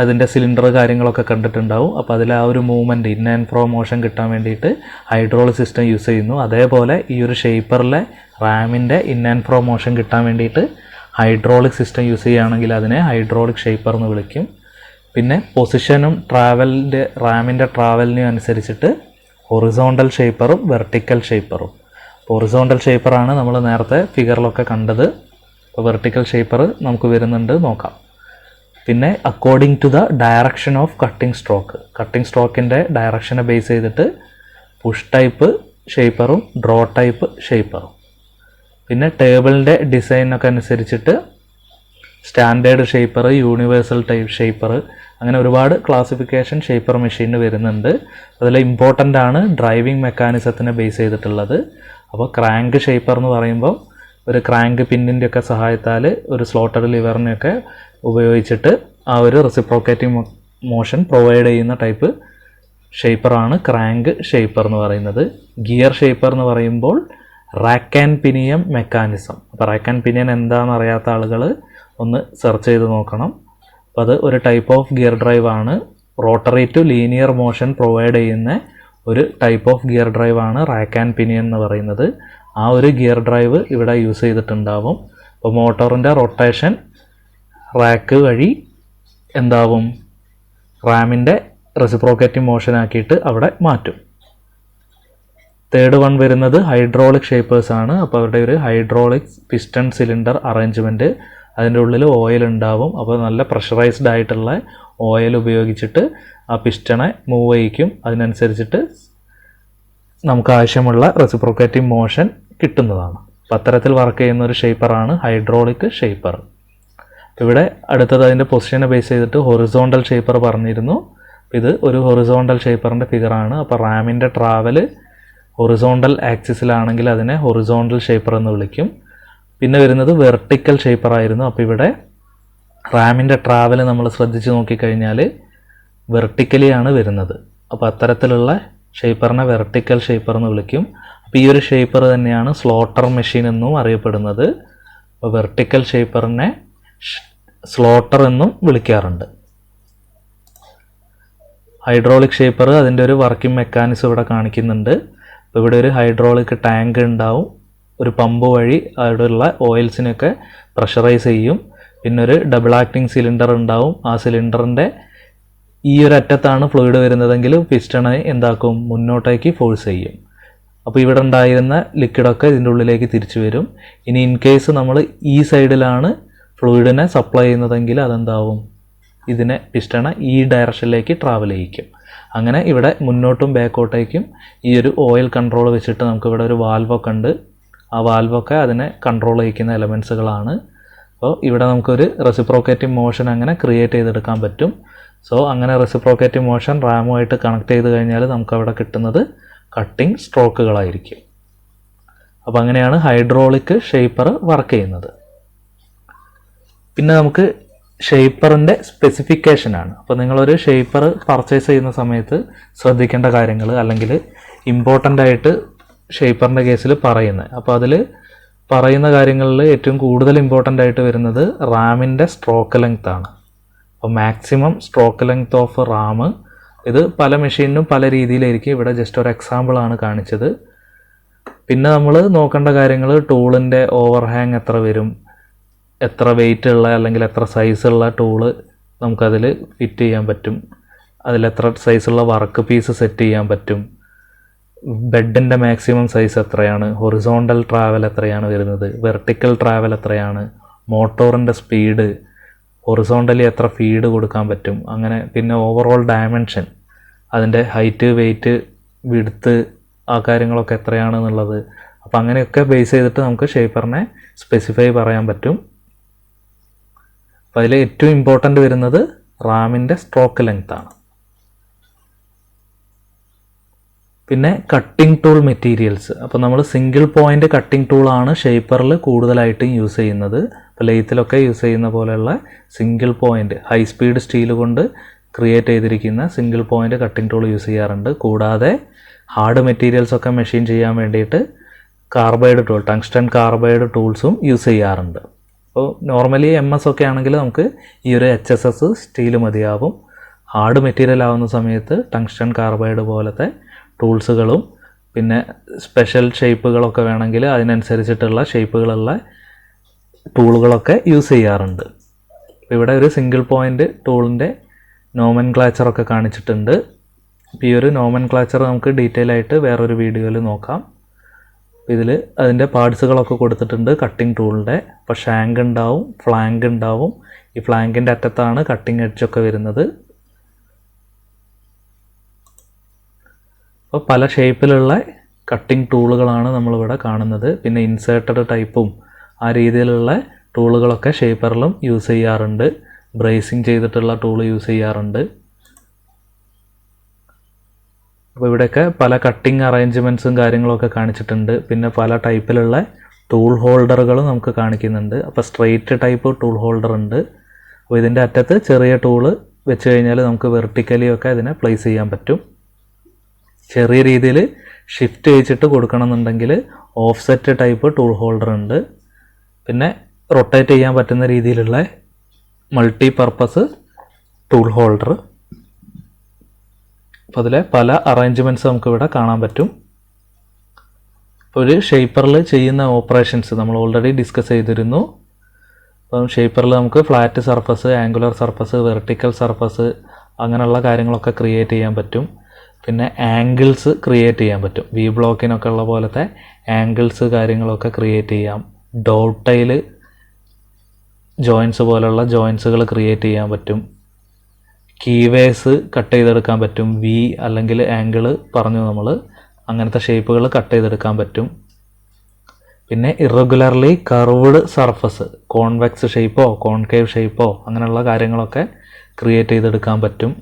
അതിൻ്റെ സിലിണ്ടർ കാര്യങ്ങളൊക്കെ കണ്ടിട്ടുണ്ടാവും. അപ്പോൾ അതിൽ ആ ഒരു movement in and fro motion കിട്ടാൻ വേണ്ടിയിട്ട് ഹൈഡ്രോളിക് സിസ്റ്റം യൂസ് ചെയ്യുന്നു. അതേപോലെ ഈ ഒരു ഷേപ്പറിലെ റാമിൻ്റെ ഇൻ ആൻഡ് ഫ്രോ മോഷൻ കിട്ടാൻ വേണ്ടിയിട്ട് ഹൈഡ്രോളിക് സിസ്റ്റം യൂസ് ചെയ്യുകയാണെങ്കിൽ അതിനെ ഹൈഡ്രോളിക് ഷേപ്പർ എന്ന് വിളിക്കും. പിന്നെ പൊസിഷനും റാമിൻ്റെ ട്രാവലിനും അനുസരിച്ചിട്ട് ഹൊറിസോണ്ടൽ ഷേപ്പറും വെർട്ടിക്കൽ ഷേപ്പറും. ഹൊറിസോണ്ടൽ ഷേപ്പറാണ് നമ്മൾ നേരത്തെ ഫിഗറിലൊക്കെ കണ്ടത്. അപ്പോൾ വെർട്ടിക്കൽ ഷേപ്പർ നമുക്ക് വരുന്നുണ്ട്, നോക്കാം. പിന്നെ according to the direction of cutting സ്ട്രോക്കിൻ്റെ ഡയറക്ഷനെ ബേസ് ചെയ്തിട്ട് പുഷ് ടൈപ്പ് ഷേപ്പറും ഡ്രോ ടൈപ്പ് ഷേപ്പറും. പിന്നെ ടേബിളിൻ്റെ ഡിസൈനൊക്കെ അനുസരിച്ചിട്ട് standard shaper, universal type shaper, അങ്ങനെ ഒരുപാട് ക്ലാസിഫിക്കേഷൻ ഷേപ്പർ മെഷീനിന് വരുന്നുണ്ട്. അതിൽ ഇമ്പോർട്ടൻ്റ് ആണ് ഡ്രൈവിംഗ് മെക്കാനിസത്തിനെ ബേസ് ചെയ്തിട്ടുള്ളത്. അപ്പോൾ ക്രാങ്ക് ഷേപ്പർ എന്ന് പറയുമ്പോൾ ഒരു ക്രാങ്ക് പിന്നിൻ്റെ ഒക്കെ സഹായത്താൽ ഒരു സ്ലോട്ടഡ് ലിവറിനെയൊക്കെ ഉപയോഗിച്ചിട്ട് ആ ഒരു റെസിപ്രോക്കേറ്റിംഗ് മോഷൻ പ്രൊവൈഡ് ചെയ്യുന്ന ടൈപ്പ് ഷേപ്പറാണ് ക്രാങ്ക് ഷേപ്പർ എന്ന് പറയുന്നത്. ഗിയർ ഷേപ്പർ എന്ന് പറയുമ്പോൾ റാക്ക് ആൻഡ് പിനിയൻ മെക്കാനിസം. അപ്പോൾ റാക്ക് ആൻഡ് പിനിയൻ എന്താണെന്ന് അറിയാത്ത ആളുകൾ ഒന്ന് സെർച്ച് ചെയ്ത് നോക്കണം. അപ്പോൾ അത് ഒരു ടൈപ്പ് ഓഫ് ഗിയർ ഡ്രൈവ് ആണ്. Rotary to linear motion provide ചെയ്യുന്ന ഒരു ടൈപ്പ് ഓഫ് ഗിയർ ഡ്രൈവ് ആണ് റാക്ക് ആൻഡ് പിനിയൻ എന്ന് പറയുന്നത്. ആ ഒരു ഗിയർ ഡ്രൈവ് ഇവിടെ യൂസ് ചെയ്തിട്ടുണ്ടാവും. അപ്പോൾ മോട്ടോറിൻ്റെ റൊട്ടേഷൻ റാക്ക് വഴി എന്താവും, റാമിൻ്റെ റെസിപ്രോക്കേറ്റിംഗ് മോഷൻ ആക്കിയിട്ട് അവിടെ മാറ്റും. തേർഡ് വൺ വരുന്നത് ഹൈഡ്രോളിക് ഷേപ്പേഴ്സ് ആണ്. അപ്പോൾ അവരുടെ ഒരു ഹൈഡ്രോളിക് പിസ്റ്റൺ സിലിണ്ടർ അറേഞ്ച്മെൻറ്റ്, അതിൻ്റെ ഉള്ളിൽ ഓയിൽ ഉണ്ടാവും. അപ്പോൾ നല്ല പ്രഷറൈസ്ഡ് ആയിട്ടുള്ള ഓയിൽ ഉപയോഗിച്ചിട്ട് ആ പിസ്റ്റണെ മൂവ് ചെയ്യിക്കും. അതിനനുസരിച്ചിട്ട് നമുക്ക് ആവശ്യമുള്ള റെസിപ്രോക്കേറ്റിംഗ് മോഷൻ കിട്ടുന്നതാണ്. അപ്പോൾ അത്തരത്തിൽ വർക്ക് ചെയ്യുന്ന ഒരു ഷേപ്പറാണ് ഹൈഡ്രോളിക് ഷേപ്പർ. ഇവിടെ അടുത്തത് അതിൻ്റെ പൊസിഷനെ ബേസ് ചെയ്തിട്ട് ഹൊറിസോണ്ടൽ ഷേപ്പർ പറഞ്ഞിരുന്നു. ഇത് ഒരു ഹൊറിസോണ്ടൽ ഷേപ്പറിൻ്റെ ഫിഗറാണ്. അപ്പോൾ റാമിൻ്റെ ട്രാവൽ ഹൊറിസോണ്ടൽ ആക്സിസിലാണെങ്കിൽ അതിനെ ഹൊറിസോണ്ടൽ ഷേപ്പർ എന്ന് വിളിക്കും. പിന്നെ വരുന്നത് വെർട്ടിക്കൽ ഷേപ്പർ ആയിരുന്നു. അപ്പോൾ ഇവിടെ റാമിൻ്റെ ട്രാവൽ നമ്മൾ ശ്രദ്ധിച്ച് നോക്കിക്കഴിഞ്ഞാൽ വെർട്ടിക്കലിയാണ് വരുന്നത്. അപ്പോൾ അത്തരത്തിലുള്ള ഷേപ്പറിനെ വെർട്ടിക്കൽ ഷേപ്പർ എന്ന് വിളിക്കും. അപ്പോൾ ഈ ഒരു ഷേപ്പർ തന്നെയാണ് സ്ലോട്ടർ മെഷീൻ എന്നും അറിയപ്പെടുന്നത്. അപ്പോൾ വെർട്ടിക്കൽ ഷേപ്പറിനെ സ്ലോട്ടർ എന്നും വിളിക്കാറുണ്ട്. ഹൈഡ്രോളിക് ഷേപ്പർ അതിൻ്റെ ഒരു വർക്കിംഗ് മെക്കാനിസം ഇവിടെ കാണിക്കുന്നുണ്ട്. അപ്പോൾ ഇവിടെ ഒരു ഹൈഡ്രോളിക് ടാങ്ക് ഉണ്ടാവും. ഒരു പമ്പ് വഴി അവിടെയുള്ള ഓയിൽസിനൊക്കെ പ്രഷറൈസ് ചെയ്യും. പിന്നെ ഒരു ഡബിൾ ആക്ടിങ് സിലിണ്ടർ ഉണ്ടാവും. ആ സിലിണ്ടറിൻ്റെ ഈ ഒരു അറ്റത്താണ് ഫ്ലൂയിഡ് വരുന്നതെങ്കിൽ പിസ്റ്റണെ എന്താക്കും, മുന്നോട്ടേക്ക് ഫോഴ്സ് ചെയ്യും. അപ്പോൾ ഇവിടെ ഉണ്ടായിരുന്ന ലിക്വിഡൊക്കെ ഇതിൻ്റെ ഉള്ളിലേക്ക് തിരിച്ചു വരും. ഇനി ഇൻ കേസ് നമ്മൾ ഈ സൈഡിലാണ് ഫ്ലൂയിഡിനെ സപ്ലൈ ചെയ്യുന്നതെങ്കിൽ അതെന്താവും, ഇതിനെ പിസ്റ്റണെ ഈ ഡയറക്ഷനിലേക്ക് ട്രാവൽ ചെയ്യിക്കും. അങ്ങനെ ഇവിടെ മുന്നോട്ടും ബാക്കോട്ടേക്കും ഈ ഒരു ഓയിൽ കൺട്രോൾ വെച്ചിട്ട് നമുക്കിവിടെ ഒരു വാൽവൊക്കെ ഉണ്ട്. ആ വാൽവൊക്കെ അതിനെ കൺട്രോൾ ചെയ്യിക്കുന്ന എലമെൻസുകളാണ്. അപ്പോൾ ഇവിടെ നമുക്കൊരു റെസിപ്രോക്കേറ്റിംഗ് മോഷൻ അങ്ങനെ ക്രിയേറ്റ് ചെയ്തെടുക്കാൻ പറ്റും. സോ അങ്ങനെ റെസിപ്രോക്കേറ്റിംഗ് മോഷൻ റാമുമായിട്ട് കണക്ട് ചെയ്ത് കഴിഞ്ഞാൽ നമുക്കവിടെ കിട്ടുന്നത് കട്ടിംഗ് സ്ട്രോക്കുകളായിരിക്കും. അപ്പോൾ അങ്ങനെയാണ് ഹൈഡ്രോളിക് ഷേപ്പർ വർക്ക് ചെയ്യുന്നത്. പിന്നെ നമുക്ക് ഷേപ്പറിൻ്റെ സ്പെസിഫിക്കേഷനാണ്. അപ്പോൾ നിങ്ങളൊരു ഷേപ്പർ പർച്ചേസ് ചെയ്യുന്ന സമയത്ത് ശ്രദ്ധിക്കേണ്ട കാര്യങ്ങൾ, അല്ലെങ്കിൽ ഇമ്പോർട്ടൻ്റ് ആയിട്ട് ഷേപ്പറിൻ്റെ കേസിൽ പറയുന്നത്. അപ്പോൾ അതിൽ പറയുന്ന കാര്യങ്ങളിൽ ഏറ്റവും കൂടുതൽ ഇമ്പോർട്ടൻ്റ് ആയിട്ട് വരുന്നത് റാമിൻ്റെ സ്ട്രോക്ക് ലെങ്ത് ആണ്. അപ്പോൾ maximum stroke length of Ram, ഇത് പല മെഷീനിനും പല രീതിയിലായിരിക്കും. ഇവിടെ ജസ്റ്റ് ഒരു എക്സാമ്പിളാണ് കാണിച്ചത്. പിന്നെ നമ്മൾ നോക്കേണ്ട കാര്യങ്ങൾ, ടൂളിൻ്റെ ഓവർ ഹാങ് എത്ര വരും, എത്ര വെയിറ്റ് ഉള്ള അല്ലെങ്കിൽ എത്ര സൈസുള്ള ടൂള് നമുക്കതിൽ ഫിറ്റ് ചെയ്യാൻ പറ്റും, അതിലെത്ര സൈസുള്ള വർക്ക് പീസ് സെറ്റ് ചെയ്യാൻ പറ്റും, ബെഡിൻ്റെ മാക്സിമം സൈസ് എത്രയാണ്, ഹൊറിസോണ്ടൽ ട്രാവൽ എത്രയാണ് വരുന്നത്, വെർട്ടിക്കൽ ട്രാവൽ എത്രയാണ്, മോട്ടോറിൻ്റെ സ്പീഡ്, ഹൊറിസോണ്ടലി എത്ര ഫീഡ് കൊടുക്കാൻ പറ്റും, അങ്ങനെ പിന്നെ ഓവറോൾ ഡയമെൻഷൻ, അതിൻ്റെ ഹൈറ്റ്, വെയിറ്റ്, വിഡ്ത്ത്, ആ കാര്യങ്ങളൊക്കെ എത്രയാണെന്നുള്ളത്. അപ്പോൾ അങ്ങനെയൊക്കെ ബേസ് ചെയ്തിട്ട് നമുക്ക് ഷേപ്പറിനെ സ്പെസിഫൈ പറയാൻ പറ്റും. അപ്പോൾ അതിൽ ഏറ്റവും ഇമ്പോർട്ടൻ്റ് വരുന്നത് റാമിൻ്റെ സ്ട്രോക്ക് ലെങ്ത് ആണ്. പിന്നെ കട്ടിംഗ് ടൂൾ മെറ്റീരിയൽസ്. അപ്പോൾ നമ്മൾ സിംഗിൾ പോയിൻ്റ് കട്ടിംഗ് ടൂളാണ് ഷേപ്പറിൽ കൂടുതലായിട്ടും യൂസ് ചെയ്യുന്നത്. അപ്പോൾ ലെയ്ത്തിലൊക്കെ യൂസ് ചെയ്യുന്ന പോലെയുള്ള single point high speed steel കൊണ്ട് ക്രിയേറ്റ് ചെയ്തിരിക്കുന്ന single point cutting tool use ചെയ്യാറുണ്ട്. കൂടാതെ ഹാർഡ് മെറ്റീരിയൽസൊക്കെ മെഷീൻ ചെയ്യാൻ വേണ്ടിയിട്ട് കാർബൈഡ് ടൂൾ, ടങ്സ്റ്റൺ കാർബൈഡ് ടൂൾസും യൂസ് ചെയ്യാറുണ്ട്. അപ്പോൾ നോർമലി MS ഒക്കെ ആണെങ്കിൽ നമുക്ക് ഈ ഒരു HSS സ്റ്റീൽ മതിയാവും. ഹാർഡ് മെറ്റീരിയൽ ആവുന്ന സമയത്ത് ടങ്സ്റ്റൺ കാർബൈഡ് പോലത്തെ ടൂൾസുകളും പിന്നെ സ്പെഷ്യൽ ഷേപ്പുകളൊക്കെ വേണമെങ്കിൽ അതിനനുസരിച്ചിട്ടുള്ള ഷേപ്പുകളുള്ള ടൂളുകളൊക്കെ യൂസ് ചെയ്യാറുണ്ട്. ഇവിടെ ഒരു സിംഗിൾ പോയിൻ്റ് ടൂളിൻ്റെ നോമൻക്ലാച്ചറൊക്കെ കാണിച്ചിട്ടുണ്ട്. അപ്പോൾ ഈ ഒരു നോമൻക്ലാച്ചർ നമുക്ക് ഡീറ്റെയിൽ ആയിട്ട് വേറൊരു വീഡിയോയിൽ നോക്കാം. ഇതിൽ അതിൻ്റെ പാർട്സുകളൊക്കെ കൊടുത്തിട്ടുണ്ട് കട്ടിംഗ് ടൂളിൻ്റെ. അപ്പോൾ ഷാങ്ക് ഉണ്ടാവും, ഫ്ലാങ്ക് ഉണ്ടാവും. ഈ ഫ്ലാങ്കിൻ്റെ അറ്റത്താണ് കട്ടിംഗ് എഡ്ജൊക്കെ വരുന്നത്. അപ്പോൾ പല ഷേപ്പിലുള്ള കട്ടിംഗ് ടൂളുകളാണ് നമ്മളിവിടെ കാണുന്നത്. പിന്നെ ഇൻസേർട്ടഡ് ടൈപ്പും ആ രീതിയിലുള്ള ടൂളുകളൊക്കെ ഷേപ്പറിലും യൂസ് ചെയ്യാറുണ്ട്. ബ്രേസിങ് ചെയ്തിട്ടുള്ള ടൂൾ യൂസ് ചെയ്യാറുണ്ട്. അപ്പോൾ ഇവിടെയൊക്കെ പല കട്ടിംഗ് അറേഞ്ച്മെൻറ്റ്സും കാര്യങ്ങളൊക്കെ കാണിച്ചിട്ടുണ്ട്. പിന്നെ പല ടൈപ്പിലുള്ള ടൂൾ ഹോൾഡറുകളും നമുക്ക് കാണിക്കുന്നുണ്ട്. അപ്പോൾ സ്ട്രെയിറ്റ് ടൈപ്പ് ടൂൾ ഹോൾഡർ ഉണ്ട്. അപ്പോൾ ഇതിൻ്റെ അറ്റത്ത് ചെറിയ ടൂള് വെച്ച് കഴിഞ്ഞാൽ നമുക്ക് വെർട്ടിക്കലി ഒക്കെ അതിനെ പ്ലേസ് ചെയ്യാൻ പറ്റും. ചെറിയ രീതിയിൽ ഷിഫ്റ്റ് ചെയ്യിച്ചിട്ട് കൊടുക്കണമെന്നുണ്ടെങ്കിൽ ഓഫ്സെറ്റ് ടൈപ്പ് ടൂൾ ഹോൾഡർ ഉണ്ട്. പിന്നെ റൊട്ടേറ്റ് ചെയ്യാൻ പറ്റുന്ന രീതിയിലുള്ള മൾട്ടി പർപ്പസ് ടൂൾ ഹോൾഡർ. അപ്പോൾ അതിലെ പല അറേഞ്ച്മെൻറ്റ്സ് നമുക്കിവിടെ കാണാൻ പറ്റും. ഇപ്പോൾ ഒരു ഷേപ്പറിൽ ചെയ്യുന്ന ഓപ്പറേഷൻസ് നമ്മൾ ഓൾറെഡി ഡിസ്കസ് ചെയ്തിരുന്നു. അപ്പം ഷേപ്പറിൽ നമുക്ക് flat surface, angular surface, vertical surface അങ്ങനെയുള്ള കാര്യങ്ങളൊക്കെ ക്രിയേറ്റ് ചെയ്യാൻ പറ്റും. പിന്നെ ആംഗിൾസ് ക്രിയേറ്റ് ചെയ്യാൻ പറ്റും. വി ബ്ലോക്കിനൊക്കെ ഉള്ള പോലത്തെ ആംഗിൾസ് കാര്യങ്ങളൊക്കെ ക്രിയേറ്റ് ചെയ്യാം. ഡോട്ടൈൽ ജോയിൻസ് പോലുള്ള ജോയിൻസുകൾ ക്രിയേറ്റ് ചെയ്യാൻ പറ്റും. കീവേസ് കട്ട് ചെയ്തെടുക്കാൻ പറ്റും. വി അല്ലെങ്കിൽ ആംഗിൾ പറഞ്ഞു നമ്മൾ, അങ്ങനത്തെ ഷേപ്പുകൾ കട്ട് ചെയ്തെടുക്കാൻ പറ്റും. പിന്നെ ഇറഗുലർലി കർവ്ഡ് സർഫസ്, കോൺവെക്സ് ഷേപ്പോ കോൺകേവ് ഷേപ്പോ അങ്ങനെയുള്ള കാര്യങ്ങളൊക്കെ ക്രിയേറ്റ് ചെയ്തെടുക്കാൻ പറ്റും.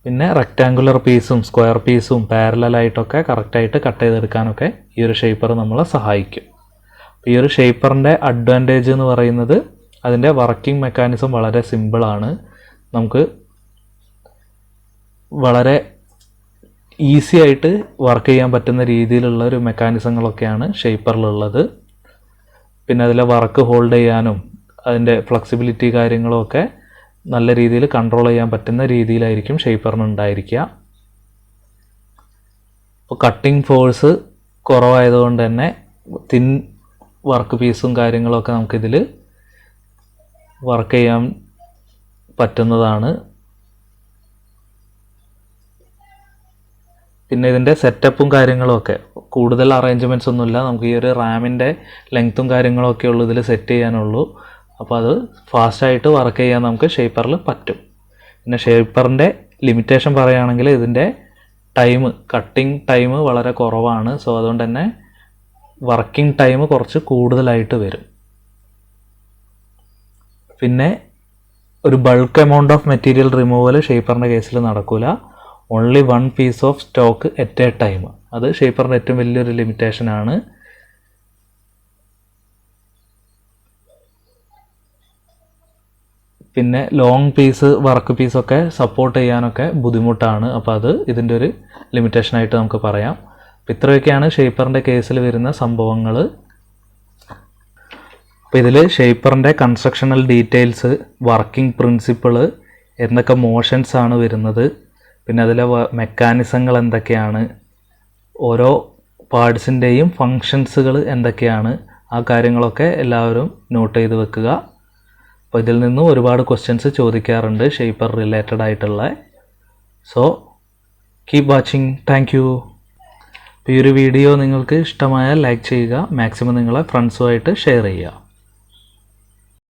പിന്നെ റെക്റ്റാങ്കുലർ പീസും സ്ക്വയർ പീസും പാരലായിട്ടൊക്കെ കറക്റ്റായിട്ട് കട്ട് ചെയ്തെടുക്കാനൊക്കെ ഈ ഒരു ഷേപ്പർ നമ്മളെ സഹായിക്കും. ഈ ഒരു ഷേപ്പറിൻ്റെ അഡ്വാൻറ്റേജ് എന്ന് പറയുന്നത് അതിൻ്റെ വർക്കിംഗ് മെക്കാനിസം വളരെ സിമ്പിളാണ്. നമുക്ക് വളരെ ഈസി ആയിട്ട് വർക്ക് ചെയ്യാൻ പറ്റുന്ന രീതിയിലുള്ള ഒരു മെക്കാനിസങ്ങളൊക്കെയാണ് ഷേപ്പറിലുള്ളത്. പിന്നെ അതിലെ വർക്ക് ഹോൾഡ് ചെയ്യാനും അതിൻ്റെ ഫ്ലെക്സിബിലിറ്റി കാര്യങ്ങളുമൊക്കെ നല്ല രീതിയിൽ കൺട്രോൾ ചെയ്യാൻ പറ്റുന്ന രീതിയിലായിരിക്കും ഷേപ്പറിന് ഉണ്ടായിരിക്കുക. അപ്പോൾ കട്ടിംഗ് ഫോഴ്സ് കുറവായതുകൊണ്ട് തന്നെ തിൻ വർക്ക് പീസും കാര്യങ്ങളൊക്കെ നമുക്കിതിൽ വർക്ക് ചെയ്യാൻ പറ്റുന്നതാണ്. പിന്നെ ഇതിൻ്റെ സെറ്റപ്പും കാര്യങ്ങളുമൊക്കെ കൂടുതൽ അറേഞ്ച്മെൻറ്റ്സ് ഒന്നുമില്ല. നമുക്ക് ഈ ഒരു റാമിൻ്റെ ലെങ്ത്തും കാര്യങ്ങളൊക്കെ ഉള്ളൂ ഇതിൽ സെറ്റ് ചെയ്യാനുള്ളൂ. അപ്പോൾ അത് ഫാസ്റ്റായിട്ട് വർക്ക് ചെയ്യാൻ നമുക്ക് ഷേപ്പറിൽ പറ്റും. പിന്നെ ഷേപ്പറിൻ്റെ ലിമിറ്റേഷൻ പറയുകയാണെങ്കിൽ ഇതിൻ്റെ ടൈം, കട്ടിംഗ് ടൈം വളരെ കുറവാണ്. സോ അതുകൊണ്ട് തന്നെ വർക്കിംഗ് ടൈം കുറച്ച് കൂടുതലായിട്ട് വരും. പിന്നെ ഒരു bulk amount of material removal ഷേപ്പറിൻ്റെ കേസിൽ നടക്കില്ല. Only 1 piece of stock at a time. അത് ഷേപ്പറിൻ്റെ ഏറ്റവും വലിയൊരു ലിമിറ്റേഷനാണ്. പിന്നെ ലോങ് പീസ്, വർക്ക് പീസൊക്കെ സപ്പോർട്ട് ചെയ്യാനൊക്കെ ബുദ്ധിമുട്ടാണ്. അപ്പോൾ അത് ഇതിൻ്റെ ഒരു ലിമിറ്റേഷനായിട്ട് നമുക്ക് പറയാം. അപ്പോൾ ഇത്രയൊക്കെയാണ് ഷേപ്പറിൻ്റെ കേസിൽ വരുന്ന സംഭവങ്ങൾ. അപ്പോൾ ഇതിൽ ഷേപ്പറിൻ്റെ കൺസ്ട്രക്ഷണൽ ഡീറ്റെയിൽസ്, വർക്കിംഗ് പ്രിൻസിപ്പിൾ, എന്തൊക്കെ മോഷൻസ് ആണ് വരുന്നത്, പിന്നെ അതിലെ മെക്കാനിസങ്ങൾ എന്തൊക്കെയാണ്, ഓരോ പാർട്സിൻ്റെയും ഫങ്ഷൻസുകൾ എന്തൊക്കെയാണ്, ആ കാര്യങ്ങളൊക്കെ എല്ലാവരും നോട്ട് ചെയ്ത് വെക്കുക. അപ്പോൾ ഇതിൽ നിന്നും ഒരുപാട് ക്വസ്റ്റ്യൻസ് ചോദിക്കാറുണ്ട് ഷേപ്പർ റിലേറ്റഡ് ആയിട്ടുള്ള. So keep watching. Thank you. ഈ ഒരു വീഡിയോ നിങ്ങൾക്ക് ഇഷ്ടമായാൽ ലൈക്ക് ചെയ്യുക, മാക്സിമം നിങ്ങളെ ഫ്രണ്ട്സുമായിട്ട് ഷെയർ ചെയ്യുക.